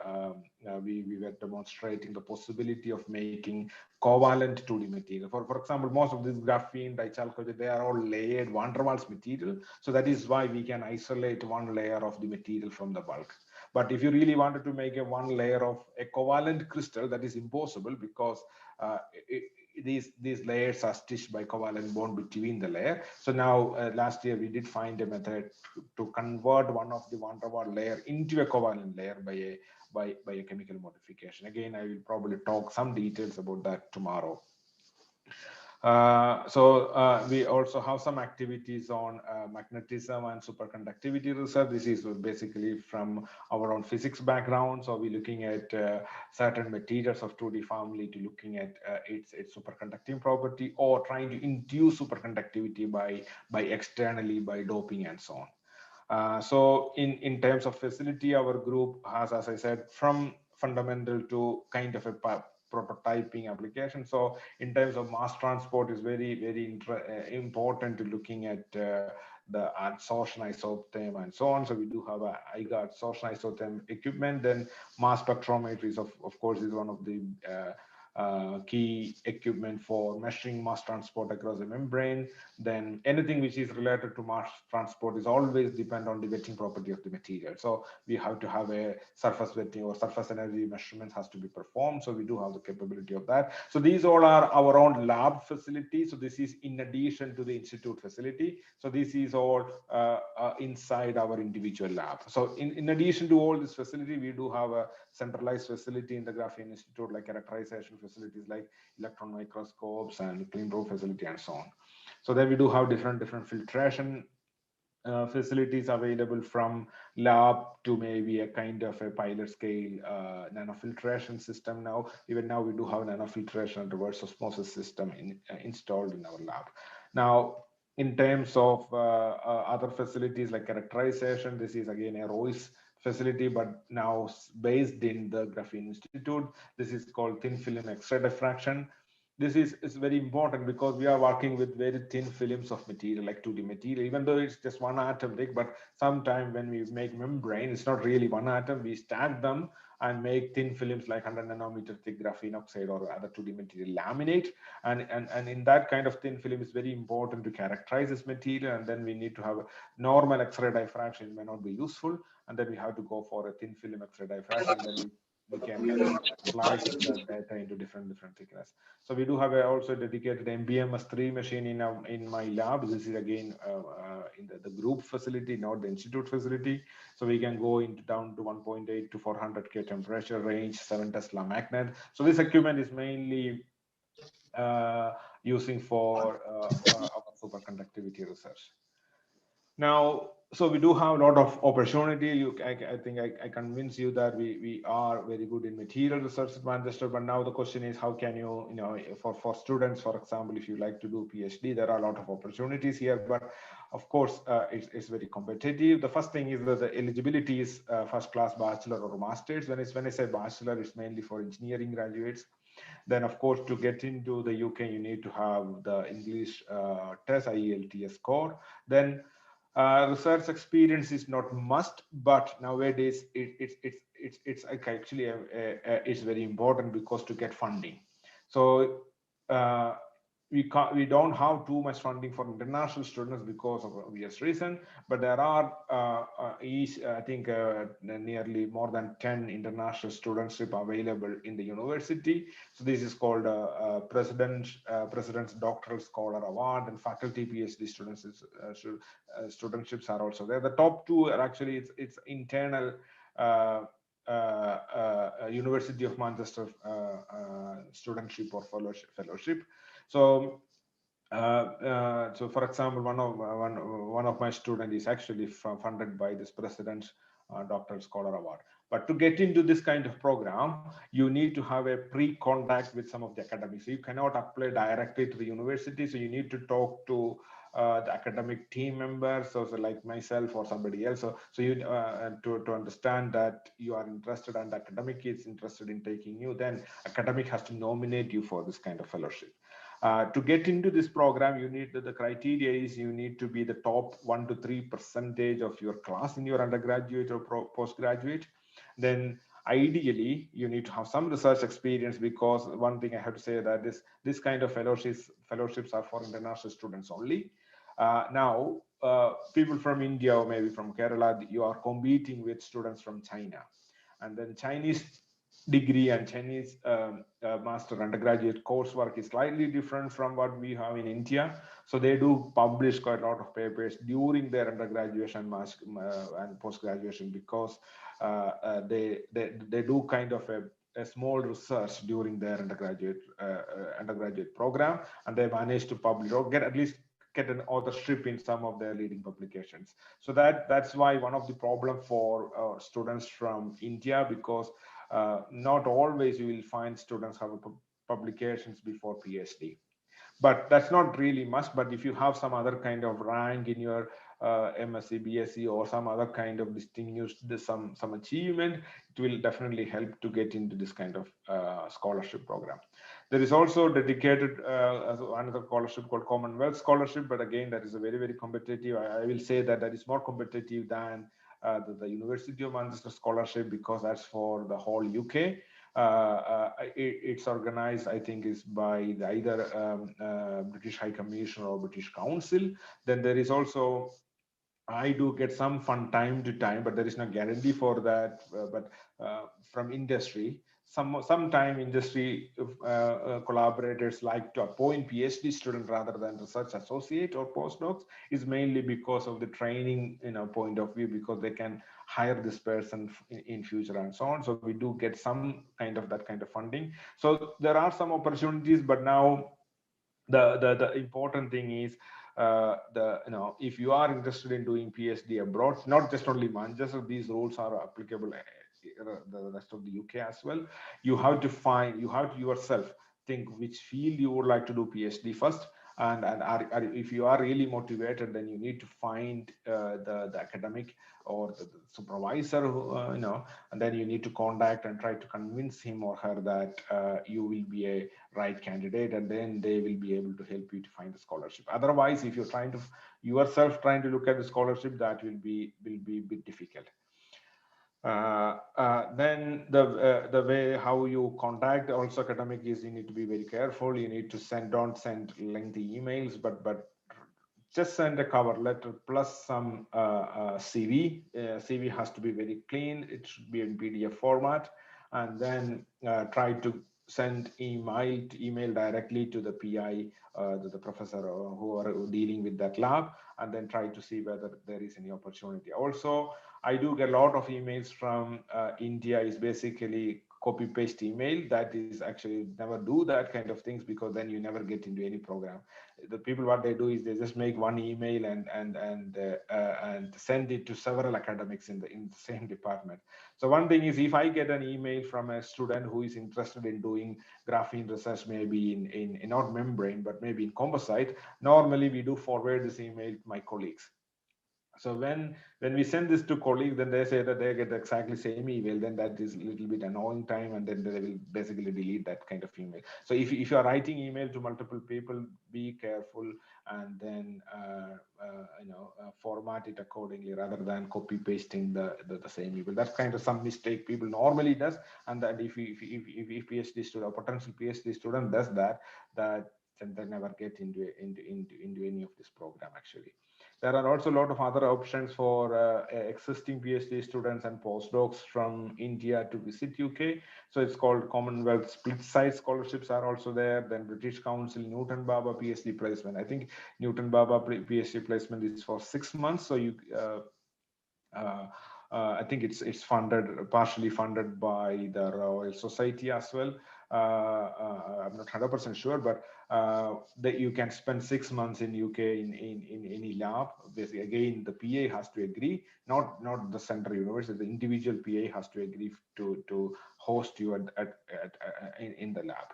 we were demonstrating the possibility of making covalent 2D material. For example, most of this graphene, dichalcogen, they are all layered van der Waals material. So that is why we can isolate one layer of the material from the bulk. But if you really wanted to make a one layer of a covalent crystal, that is impossible because these layers are stitched by covalent bond between the layer. So now last year we did find a method to convert one of the van der Waals layer into a covalent layer by a chemical modification. Again, I will probably talk some details about that tomorrow. We also have some activities on magnetism and superconductivity research. This is basically from our own physics background. So we're looking at certain materials of 2D family to looking at its superconducting property, or trying to induce superconductivity by externally by doping and so on. So in terms of facility, our group has, as I said, from fundamental to kind of a prototyping application. So in terms of mass transport, is very important to looking at the adsorption isotherm and so on. So we do have a IGA adsorption isotherm equipment. Then mass spectrometry is of course is one of the key equipment for measuring mass transport across the membrane. Then anything which is related to mass transport is always depend on the wetting property of the material. So we have to have a surface wetting or surface energy measurements has to be performed. So we do have the capability of that. So these all are our own lab facilities. So this is in addition to the institute facility. So this is all inside our individual lab. So in addition to all this facility, we do have a centralized facility in the Graphene Institute, like characterization facilities like electron microscopes and clean room facility and so on. So then we do have different filtration facilities available, from lab to maybe a kind of a pilot scale nanofiltration system. Now even now we do have nanofiltration and reverse osmosis system installed in our lab. Now in terms of other facilities like characterization, this is again a ROIS facility, but now based in the Graphene Institute. This is called thin film X-ray diffraction. This is very important because we are working with very thin films of material, like 2D material, even though it's just one atom thick. But sometimes when we make membrane, it's not really one atom. We stack them and make thin films like 100 nanometer thick graphene oxide or other 2D material laminate. And in that kind of thin film, it's very important to characterize this material. And then we need to have a normal X-ray diffraction. It may not be useful. And then we have to go for a thin film X-ray diffraction. And then we can slice the data into different thickness. So we do have also dedicated MBMS3 machine in my lab. This is again in the group facility, not the institute facility. So we can go down to 1.8 to 400 K temperature range, 7 Tesla magnet. So this equipment is mainly using for our superconductivity research. Now, so we do have a lot of opportunity. I think I convince you that we are very good in material research at Manchester. But now the question is, how can you for students, for example, if you like to do PhD, there are a lot of opportunities here. But of course, it's very competitive. The first thing is that the eligibility is first class bachelor or masters. When I say bachelor, it's mainly for engineering graduates. Then, of course, to get into the UK, you need to have the English test, IELTS score. Then research experience is not must, but nowadays it's actually it's very important because to get funding. So we don't have too much funding for international students because of obvious reason, but there are I think nearly more than 10 international studentship available in the university. So this is called President's Doctoral Scholar Award, and faculty PhD students studentships are also there. The top two are actually it's internal University of Manchester studentship or fellowship. So so for example, one of my students is actually funded by this President's Doctoral Scholar Award. But to get into this kind of program, you need to have a pre-contact with some of the academics. So you cannot apply directly to the university. So you need to talk to the academic team members, so like myself or somebody else. So you to understand that you are interested and the academic is interested in taking you, then academic has to nominate you for this kind of fellowship. To get into this program, you need the criteria is you need to be the top 1 to 3% of your class in your undergraduate or postgraduate. Then ideally you need to have some research experience, because one thing I have to say that this kind of fellowships are for international students only. Now people from India or maybe from Kerala, you are competing with students from China, and then Chinese degree and Chinese master undergraduate coursework is slightly different from what we have in India. So they do publish quite a lot of papers during their undergraduation and post-graduation, because they do kind of a small research during their undergraduate program, and they manage to publish or get an authorship in some of their leading publications. So that's why one of the problem for students from India, because not always you will find students have publications before PhD. But that's not really must. But if you have some other kind of rank in your MSc, BSc, or some other kind of distinguished some achievement, it will definitely help to get into this kind of scholarship program. There is also dedicated another scholarship called Commonwealth Scholarship, but again that is a very, very competitive. I will say that is more competitive than the University of Manchester Scholarship, because that's for the whole UK. It's organized, I think, is by either British High Commission or British Council. Then there is also, I do get some fund time to time, but there is no guarantee for that. But from industry, sometime industry collaborators like to appoint PhD student rather than research associate or postdocs, is mainly because of the training point of view, because they can hire this person in future and so on. So we do get some kind of that kind of funding. So there are some opportunities, but now the important thing is if you are interested in doing PhD abroad, not just only Manchester, these rules are applicable the rest of the UK as well. You have to yourself think which field you would like to do PhD first, and if you are really motivated, then you need to find the academic or the supervisor and then you need to contact and try to convince him or her that you will be a right candidate, and then they will be able to help you to find the scholarship. Otherwise, if you're trying to look at the scholarship, that will be a bit difficult. Then the way how you contact also academic is you need to be very careful. You need to don't send lengthy emails, but just send a cover letter plus some CV. CV has to be very clean. It should be in PDF format, and then try to send email directly to the PI, the professor who are dealing with that lab, and then try to see whether there is any opportunity. Also, I do get a lot of emails from India. Is basically copy paste email. That is actually never do that kind of things, because then you never get into any program. The people, what they do is they just make one email and send it to several academics in the same department. So one thing is, if I get an email from a student who is interested in doing graphene research, maybe in not membrane, but maybe in composite, normally we do forward this email to my colleagues. So when we send this to colleagues, then they say that they get exactly same email, then that is a little bit annoying time, and then they will basically delete that kind of email. So if you are writing email to multiple people, be careful, and then format it accordingly rather than copy pasting the same email. That's kind of some mistake people normally does, and that if PhD student or potential PhD student does that then they never get into any of this program actually. There are also a lot of other options for existing PhD students and postdocs from India to visit UK. So it's called Commonwealth split site scholarships are also there. Then British Council Newton Baba PhD placement. I think Newton Baba PhD placement is for 6 months. So you I think it's partially funded by the Royal Society as well. I'm not 100% sure, but that you can spend 6 months in UK in any lab. Basically, again, the PA has to agree, not the central university. The individual PA has to agree to host you in the lab.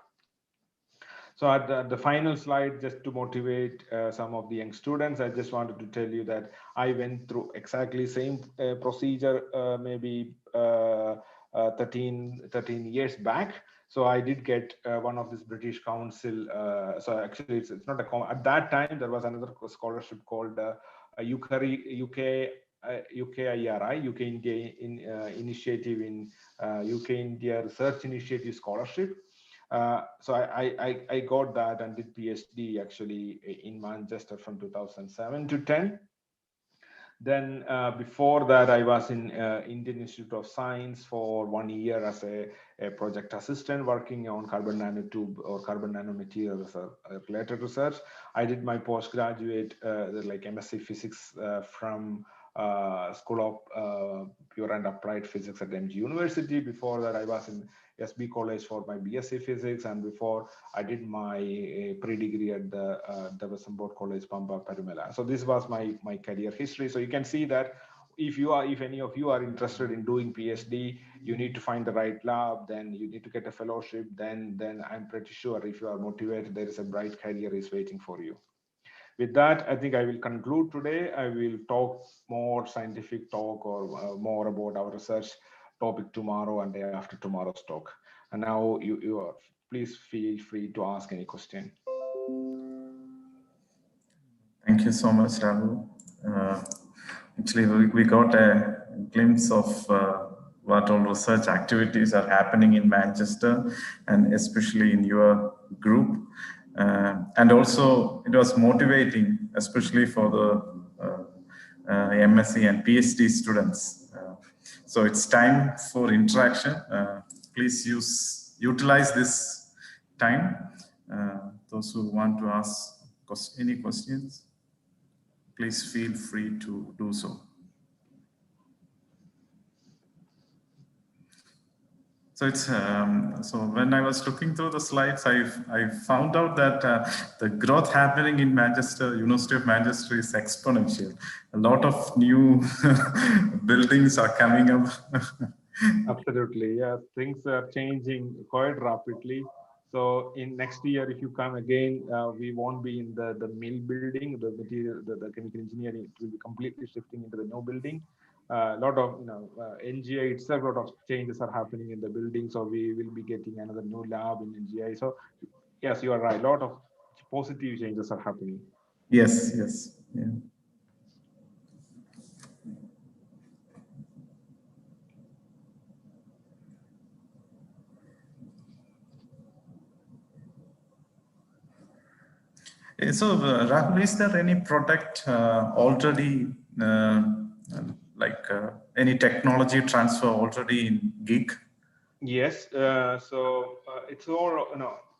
So at the final slide, just to motivate some of the young students, I just wanted to tell you that I went through exactly same procedure maybe 13 years back. So I did get one of this British Council. So actually, it's not at that time there was another scholarship called UKIRI, UK India Initiative in UK India Research Initiative Scholarship. So I got that and did PhD actually in Manchester from 2007 to 10. Then before that, I was in Indian Institute of Science for 1 year as a project assistant working on carbon nanotube or carbon nanomaterials related research. I did my postgraduate like MSc Physics from School of Pure and Applied Physics at MG University. Before that, I was in SB College for my BSc Physics, and before I did my pre-degree at the Devasambod College, Pamba, Parumela. So this was my career history. So you can see that if any of you are interested in doing PhD, you need to find the right lab, then you need to get a fellowship, then I'm pretty sure if you are motivated, there is a bright career is waiting for you. With that, I think I will conclude today. I will talk more scientific talk or more about our research topic tomorrow and day after tomorrow's talk. And now you are, please feel free to ask any question. Thank you so much, Rahul. Actually, we got a glimpse of what all research activities are happening in Manchester and especially in your group. And also it was motivating, especially for the MSc and PhD students. So it's time for interaction. Please utilize this time. Those who want to ask any questions, please feel free to do so. So it's so when I was looking through the slides, I found out that the growth happening in Manchester, University of Manchester, is exponential. A lot of new buildings are coming up. Absolutely, yeah. Things are changing quite rapidly. So in next year, if you come again, we won't be in the mill building, the material, the chemical engineering. It will be completely shifting into the new building. A lot of NGI itself, a lot of changes are happening in the building. So we will be getting another new lab in NGI. So yes, you are right. A lot of positive changes are happening. Yes, yes, yeah. So, Rahul, is there any product already, any technology transfer already in GIG? Yes. It's all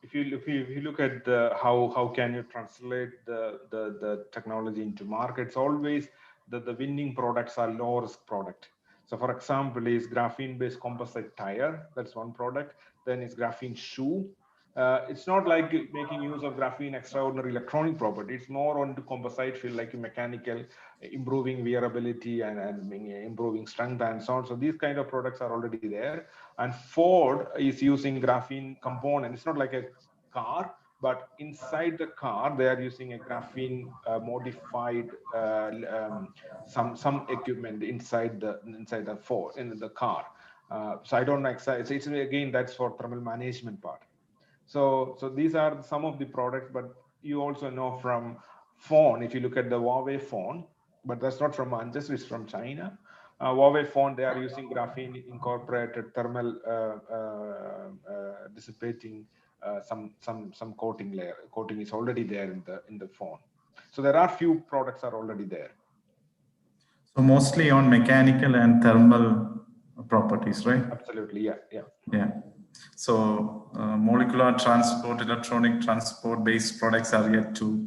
If you look at how can you translate the technology into markets, always the winning products are low risk product. So, for example, is graphene based composite tire. That's one product. Then is graphene shoe. It's not like making use of graphene extraordinary electronic property. It's more on the composite field, like mechanical, improving wearability and improving strength and so on. So these kind of products are already there. And Ford is using graphene component. It's not like a car, but inside the car they are using a graphene modified some equipment inside the Ford in the car. So I don't know exactly. It's again, that's for thermal management part. So these are some of the products, but you also know from phone, if you look at the Huawei phone, but that's not from Manchester, it's from China. Huawei phone, they are using graphene incorporated thermal dissipating some coating layer. Coating is already there in the phone. So there are few products are already there. So mostly on mechanical and thermal properties, right? Absolutely, yeah. So molecular transport, electronic transport based products are yet to.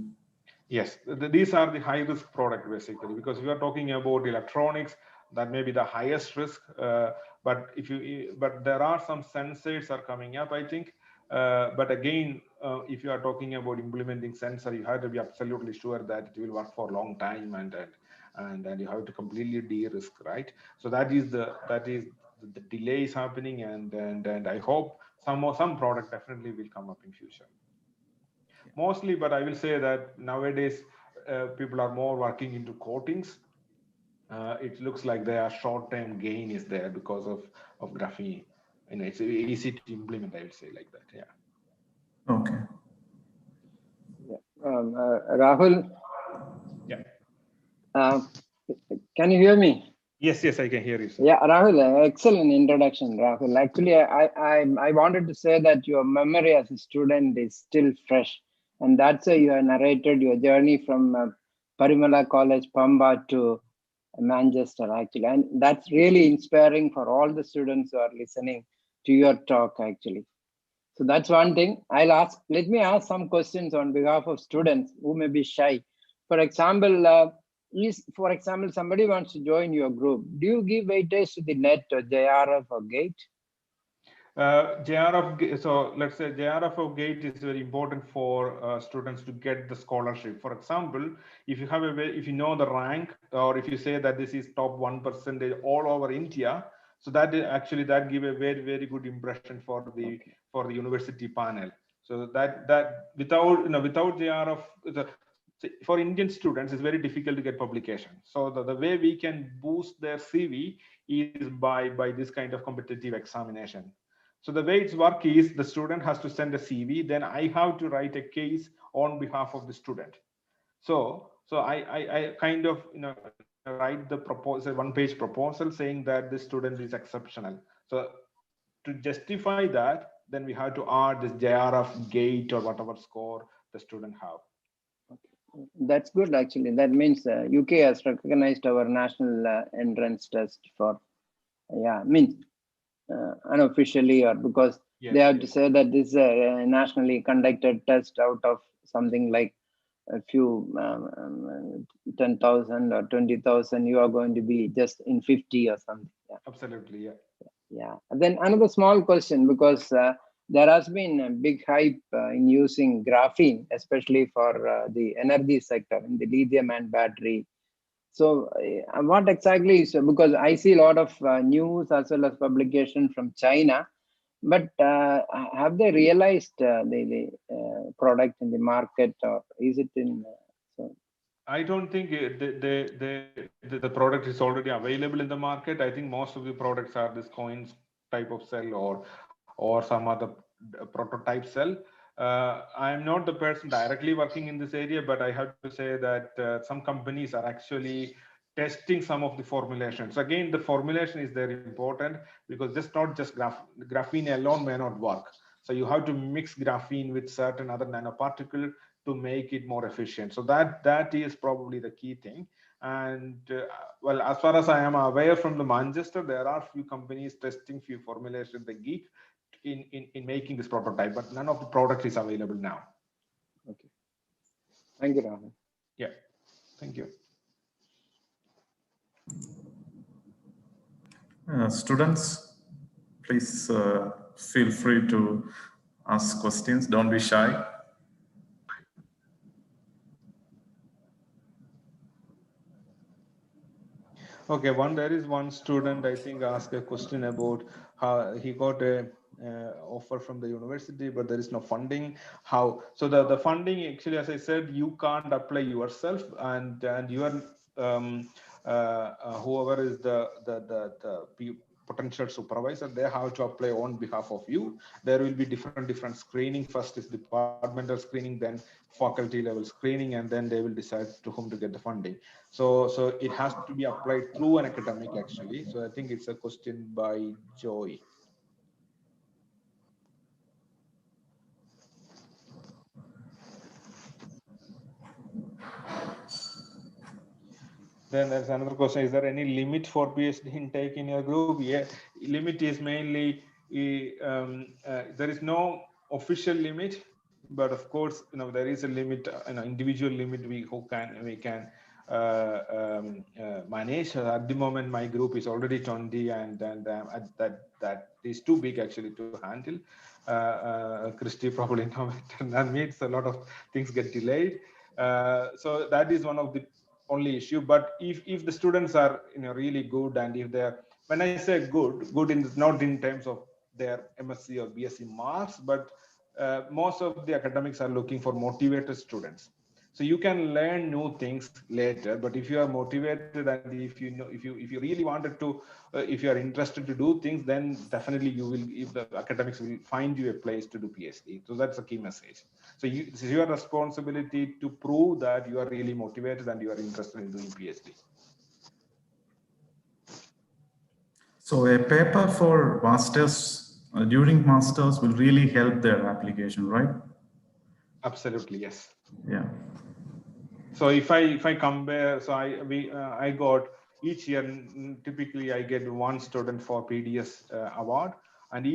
Yes, these are the high risk product basically, because we are talking about electronics, that may be the highest risk. But there are some sensors are coming up, I think. But again, if you are talking about implementing sensor, you have to be absolutely sure that it will work for a long time, and you have to completely de-risk, right? So that is the delay is happening, and I hope some product definitely will come up in future. Mostly, but I will say that nowadays people are more working into coatings. It looks like their short-term gain is there because of graphene it's easy to implement, I would say, like that. Yeah. Okay. Rahul, Yeah. can you hear me? Yes, I can hear you, sir. Yeah, Rahul, excellent introduction, Rahul. Actually, I wanted to say that your memory as a student is still fresh, and that's why you have narrated your journey from Parimala College, Pamba to Manchester, actually, and that's really inspiring for all the students who are listening to your talk, actually. So that's one thing. Let me ask some questions on behalf of students who may be shy. For example, somebody wants to join your group. Do you give weightage to the NET or JRF or GATE? JRF, so let's say JRF or GATE is very important for students to get the scholarship. For example, if you have if you know the rank, or if you say that this is top 1% all over India, so that give a very good impression for the university panel. So that without JRF, for Indian students, it's very difficult to get publication. So the way we can boost their CV is by this kind of competitive examination. So the way it's work is the student has to send a CV, then I have to write a case on behalf of the student. So I kind of write the proposal, one-page proposal saying that this student is exceptional. So to justify that, then we have to add this JRF, GATE, or whatever score the student have. That's good, actually. That means UK has recognized our national entrance test for, unofficially, or because they have to say that this is a nationally conducted test out of something like a few 10,000 or 20,000. You are going to be just in 50 or something. Yeah. Absolutely, yeah. And then another small question, because there has been a big hype in using graphene, especially for the energy sector in the lithium and battery. So what exactly is, because I see a lot of news as well as publication from China, but have they realized the product in the market, or is it in? I don't think the product is already available in the market. I think most of the products are this coins type of cell or some other prototype cell. I'm not the person directly working in this area, but I have to say that some companies are actually testing some of the formulations. Again, the formulation is very important, because not just graphene alone may not work. So you have to mix graphene with certain other nanoparticle to make it more efficient. So that is probably the key thing. And well, as far as I am aware from the Manchester, there are few companies testing few formulations they give in making this prototype, but none of the product is available now. Okay. Thank you, Rahul. Yeah, thank you. Students, please feel free to ask questions. Don't be shy. Okay, there is one student, I think, asked a question about how he got a offer from the university, but there is no funding. How? So the funding, actually, as I said, you can't apply yourself, and you are whoever is the potential supervisor, they have to apply on behalf of you. There will be different screening. First is departmental screening, then faculty level screening, and then they will decide to whom to get the funding. So it has to be applied through an academic, actually. So I think it's a question by Joy. Then there's another question: is there any limit for PhD intake in your group? Yeah, limit is mainly there is no official limit, but of course, there is a limit, individual limit we can manage. At the moment, my group is already 20, and that is too big actually to handle. Christy probably know better than me. It's a lot of things get delayed. So that is one of the only issue. But if the students are really good, and if they're, when I say good in not in terms of their MSc or BSc marks, but most of the academics are looking for motivated students. So you can learn new things later, but if you are motivated and if you really wanted to, if you are interested to do things, then definitely you will. If the academics will find you a place to do PhD. So that's a key message. So this is your responsibility to prove that you are really motivated and you are interested in doing PhD. So a paper for masters during masters will really help their application, right? Absolutely, yes. Yeah. So if I compare, so I got each year, typically I get one student for PDS award, and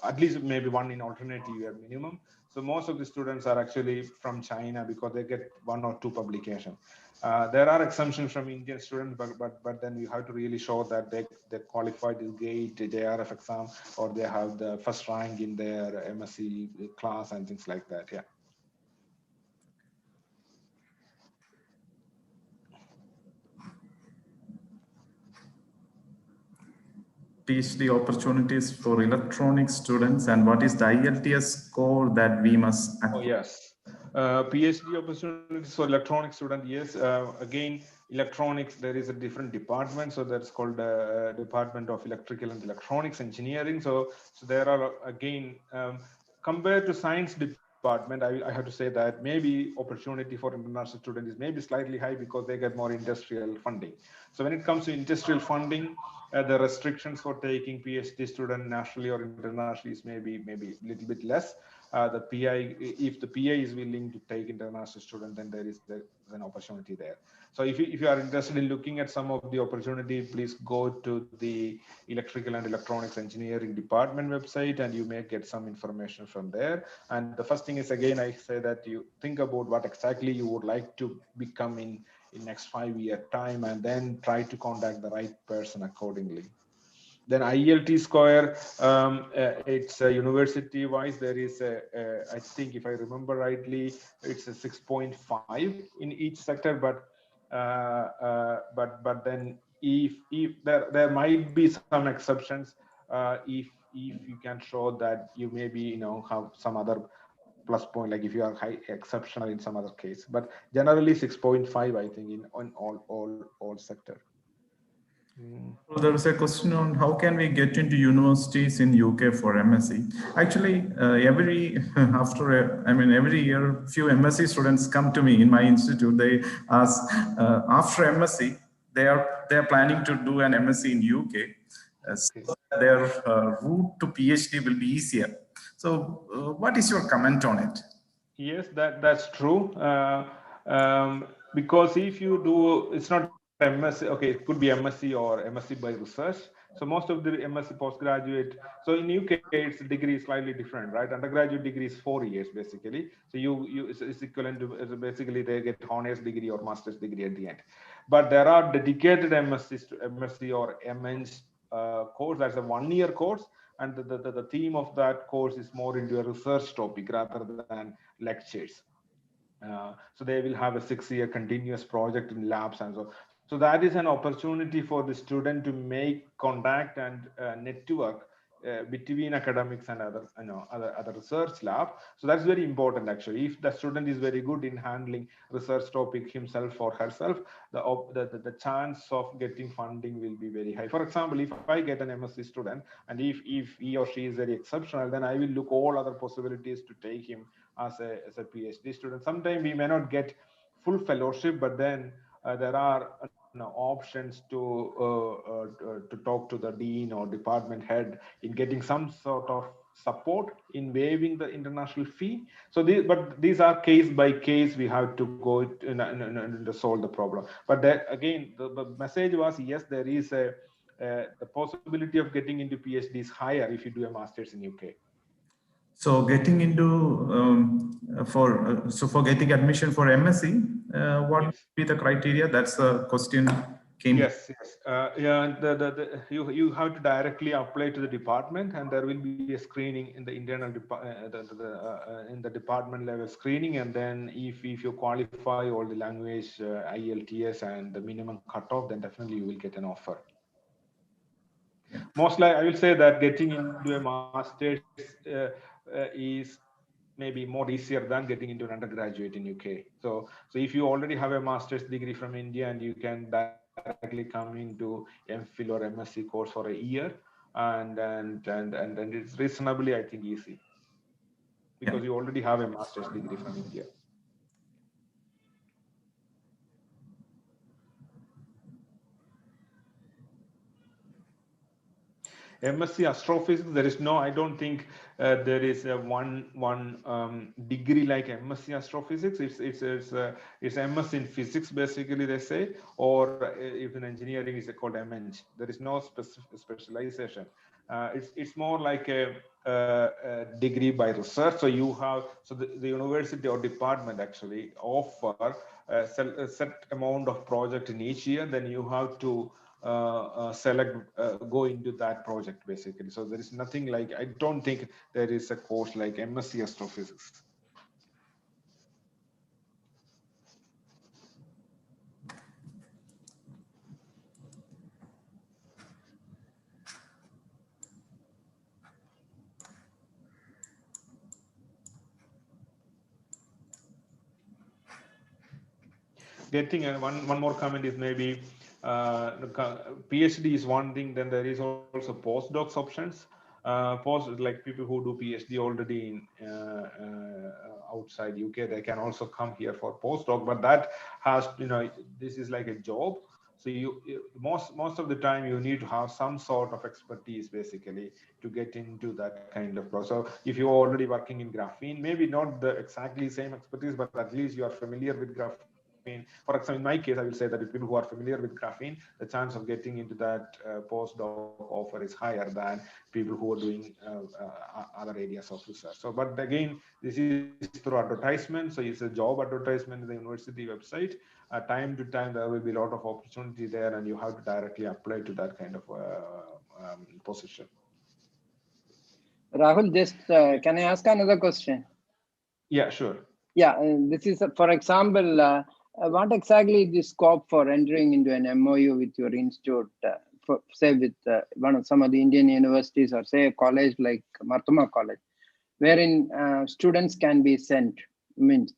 at least maybe one in alternative year minimum. So most of the students are actually from China because they get one or two publications. There are exemptions from Indian students, but then you have to really show that they qualified this GATE, JRF exam, or they have the first rank in their MSc class and things like that. Yeah. PhD opportunities for electronics students, and what is the IELTS score that we must Oh, yes. PhD opportunities for electronics student, yes. Again, electronics, there is a different department. So that's called Department of Electrical and Electronics Engineering. So there are, again, compared to science department, I have to say that maybe opportunity for international students is maybe slightly high because they get more industrial funding. So when it comes to industrial funding, the restrictions for taking PhD student nationally or internationally is maybe a little bit less. The PI, if the PI is willing to take international student, then there is an opportunity there. So if you are interested in looking at some of the opportunity, please go to the Electrical and Electronics Engineering Department website, and you may get some information from there. And the first thing is, again, I say that you think about what exactly you would like to become in next 5-year time, and then try to contact the right person accordingly. Then IELT score, it's university wise, there is I think if I remember rightly, it's a 6.5 in each sector, but then if there might be some exceptions, if you can show that you maybe have some other plus point, like if you are high exceptional in some other case, but generally 6.5 I think on all sector. So there is a question on how can we get into universities in UK for MSc. Actually, every every year, few MSc students come to me in my institute. They ask after MSc, they are planning to do an MSc in UK. So their route to PhD will be easier. So, what is your comment on it? Yes, that's true. Because if you do, it's not MSc. Okay, it could be MSc or MSc by research. So most of the MSc postgraduate. So in UK, its degree is slightly different, right? Undergraduate degree is 4 years basically. So it's equivalent to basically they get honors degree or master's degree at the end. But there are dedicated MSc or MNs course. That's a 1-year course. And the theme of that course is more into a research topic rather than lectures. So they will have a 6-year continuous project in labs and so that is an opportunity for the student to make contact and network between academics and other research lab. So that's very important actually. If the student is very good in handling research topic himself or herself, the chance of getting funding will be very high. For example, if I get an MSc student and if he or she is very exceptional, then I will look all other possibilities to take him as a PhD student. Sometimes we may not get full fellowship, but then there are options to talk to the dean or department head in getting some sort of support in waiving the international fee. So these are case by case. We have to go to solve the problem. But that, again, the message was, yes, there is the possibility of getting into PhD is higher if you do a master's in UK. So getting into for getting admission for MSc, what would be the criteria? That's the question. Yes. You have to directly apply to the department, and there will be a screening in the internal in the department level screening, and then if you qualify all the language, IELTS, and the minimum cutoff, then definitely you will get an offer. Mostly, I will say that getting into a master's is maybe more easier than getting into an undergraduate in UK. So if you already have a master's degree from India and you can directly come into MPhil or MSc course for a year, and it's reasonably, I think, easy because you already have a master's degree from India. MSc Astrophysics, there is no, I don't think there is a one degree like MSc Astrophysics. It's MS in physics, basically, they say, or if in engineering, it's called MEng. There is no specialization. It's more like a degree by research. So you have, so the university or department actually offer a set amount of project in each year. Then you have to select, go into that project basically. So there is nothing like, I don't think there is a course like MSc Astrophysics. Getting one more comment is maybe PhD is one thing, then there is also postdocs options. Like people who do PhD already in outside UK, they can also come here for postdoc, but that has, this is like a job. So most of the time you need to have some sort of expertise basically to get into that kind of process. So if you're already working in graphene, maybe not the exactly same expertise, but at least you are familiar with graphene. For example, in my case, I will say that if people who are familiar with graphene, the chance of getting into that postdoc offer is higher than people who are doing other areas of research. So, but again, this is through advertisement. So it's a job advertisement in the university website. Time to time, there will be a lot of opportunity there, and you have to directly apply to that kind of position. Rahul, just can I ask another question? Yeah, sure. Yeah, this is, for example, what exactly is the scope for entering into an MOU with your institute, for, say with some of the Indian universities, or say a college like Thoma College, wherein students can be sent, even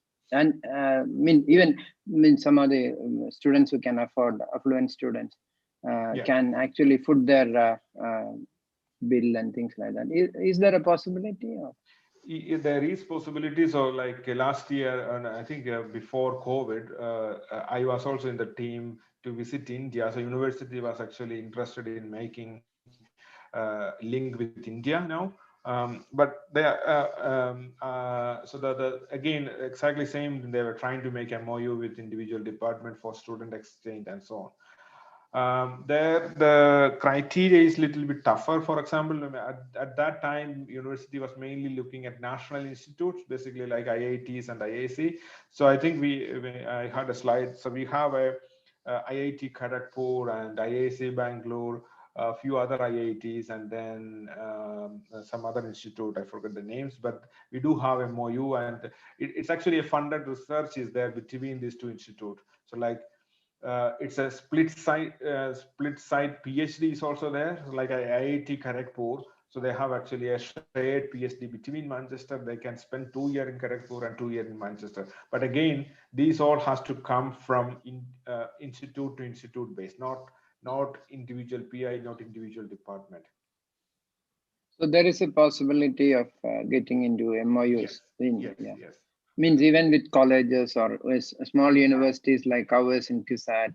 some of the students who can afford, affluent students, can actually foot their bill and things like that. Is there a possibility of? There is possibilities. So like last year, and I think before COVID, I was also in the team to visit India. So university was actually interested in making link with India now. But they again, exactly same, they were trying to make MOU with individual department for student exchange and so on. There the criteria is a little bit tougher. For example, at that time, university was mainly looking at national institutes, basically like IITs and IAC. So I think I had a slide. So we have a IIT Kharagpur and IAC Bangalore, a few other IITs, and then some other institute, I forget the names, but we do have a MOU, and it's actually a funded research is there between these two institutes. So like it's a split site PhD is also there, like IIT Kharagpur. So they have actually a shared PhD between Manchester. They can spend 2 years in Kharagpur and 2 years in Manchester. But again, these all has to come from institute to institute base, not individual PI, not individual department. So there is a possibility of getting into MOUs. Yes. Means even with colleges or small universities like ours in CUSAT,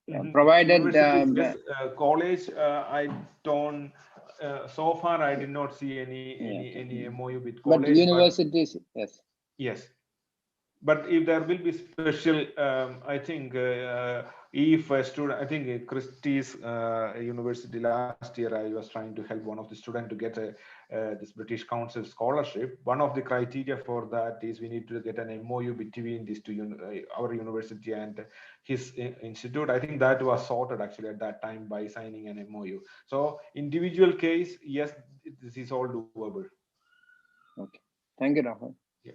and provided college, I don't. So far, I did not see any MOU with college. But universities, yes. Yes. But if there will be special, I think if a student, I think Christie's University last year, I was trying to help one of the students to get this British Council scholarship. One of the criteria for that is we need to get an MOU between these two, our university and his institute. I think that was sorted actually at that time by signing an MOU. So individual case, yes, this is all doable. Okay, thank you, Rahul. Yeah.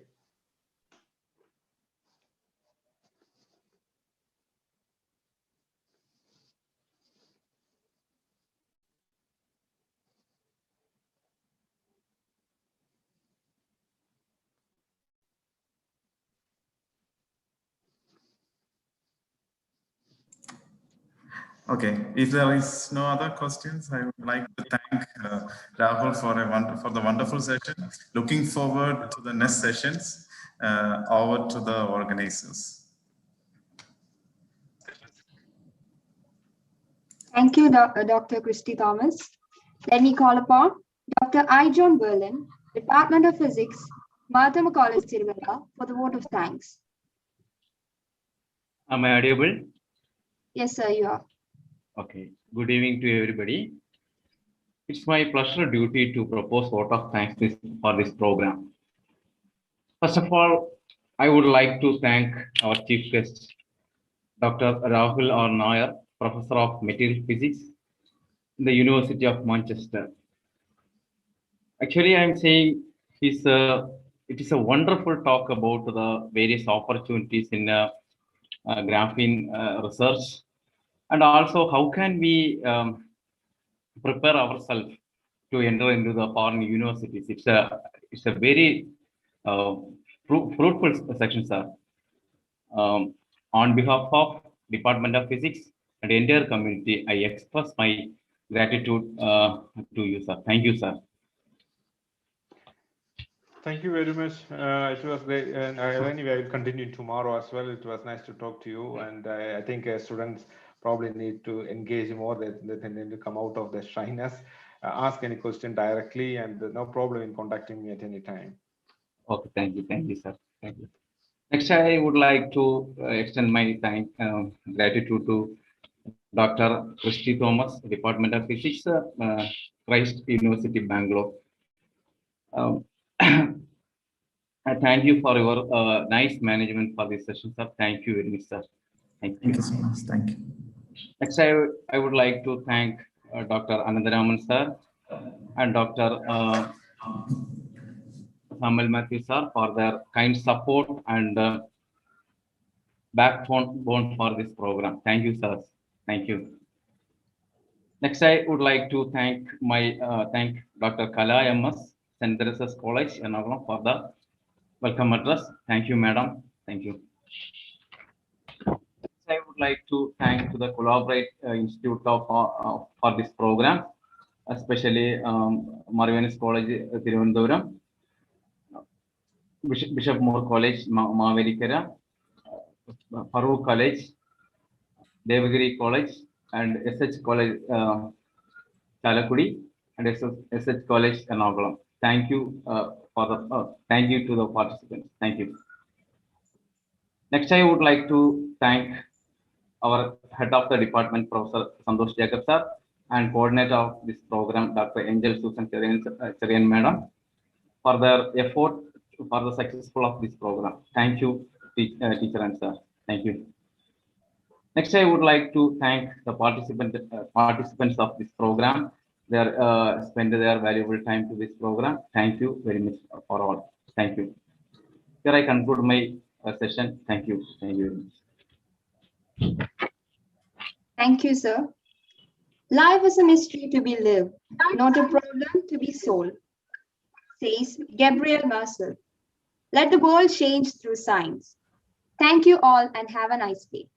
Okay, if there is no other questions, I would like to thank Rahul for the wonderful session. Looking forward to the next sessions. Over to the organizers. Thank you, Dr. Christy Thomas. Let me call upon Dr. I. John Berlin, Department of Physics, Thoma College, Tiruvalla, for the vote of thanks. Am I audible? Yes, sir, you are. Okay. Good evening to everybody. It's my pleasure duty to propose vote of thanks for this program. First of all, I would like to thank our chief guest, Dr. Rahul R Nair, Professor of Material Physics in the University of Manchester. Actually, I'm saying it is a wonderful talk about the various opportunities in graphene research, and also how can we prepare ourselves to enter into the foreign universities. It's a very fruitful section, sir. On behalf of Department of Physics and the entire community, I express my gratitude to you, sir. Thank you, sir. Thank you very much. It was great. And anyway, I will continue tomorrow as well. It was nice to talk to you. And I think students probably need to engage more. They need to come out of their shyness, ask any question directly, and no problem in contacting me at any time. Okay, thank you, sir. Thank you. Next, I would like to extend my gratitude to Dr. Christy Thomas, Department of Physics, Christ University, Bangalore. I thank you for your nice management for this session, sir. Thank you very much, sir. Thank you so much. Thank you. Next, I would like to thank Dr. Anandaraman, sir, and Dr. Samuel Matthew, sir, for their kind support and backbone for this program. Thank you, sir. Thank you. Next, I would like to thank thank Dr. Kala MS, St. Teresa's College, Ernakulam, for the welcome address. Thank you, madam. Thank you. I would like to thank to the Collaborate Institute for this program, especially Marianas College, Tiruvalla, Bishop Moore College, Mavelikara, Farooq College, Devagiri College, and SH College, Chalakudi, and SH College, Ernakulam. Thank you thank you to the participants. Thank you. Next, I would like to thank our head of the department, Professor Santosh Jacob, sir, and coordinator of this program, Dr. Angel Susan Cherian Madam, for their effort for the successful of this program. Thank you, teacher and sir. Thank you. Next, I would like to thank the participants of this program. They spend their valuable time to this program. Thank you very much for all. Thank you. Here I conclude my session. Thank you. Thank you very much. Thank you, sir. Life is a mystery to be lived, not a problem to be solved, says Gabriel Marcel. Let the world change through science. Thank you all and have a nice day.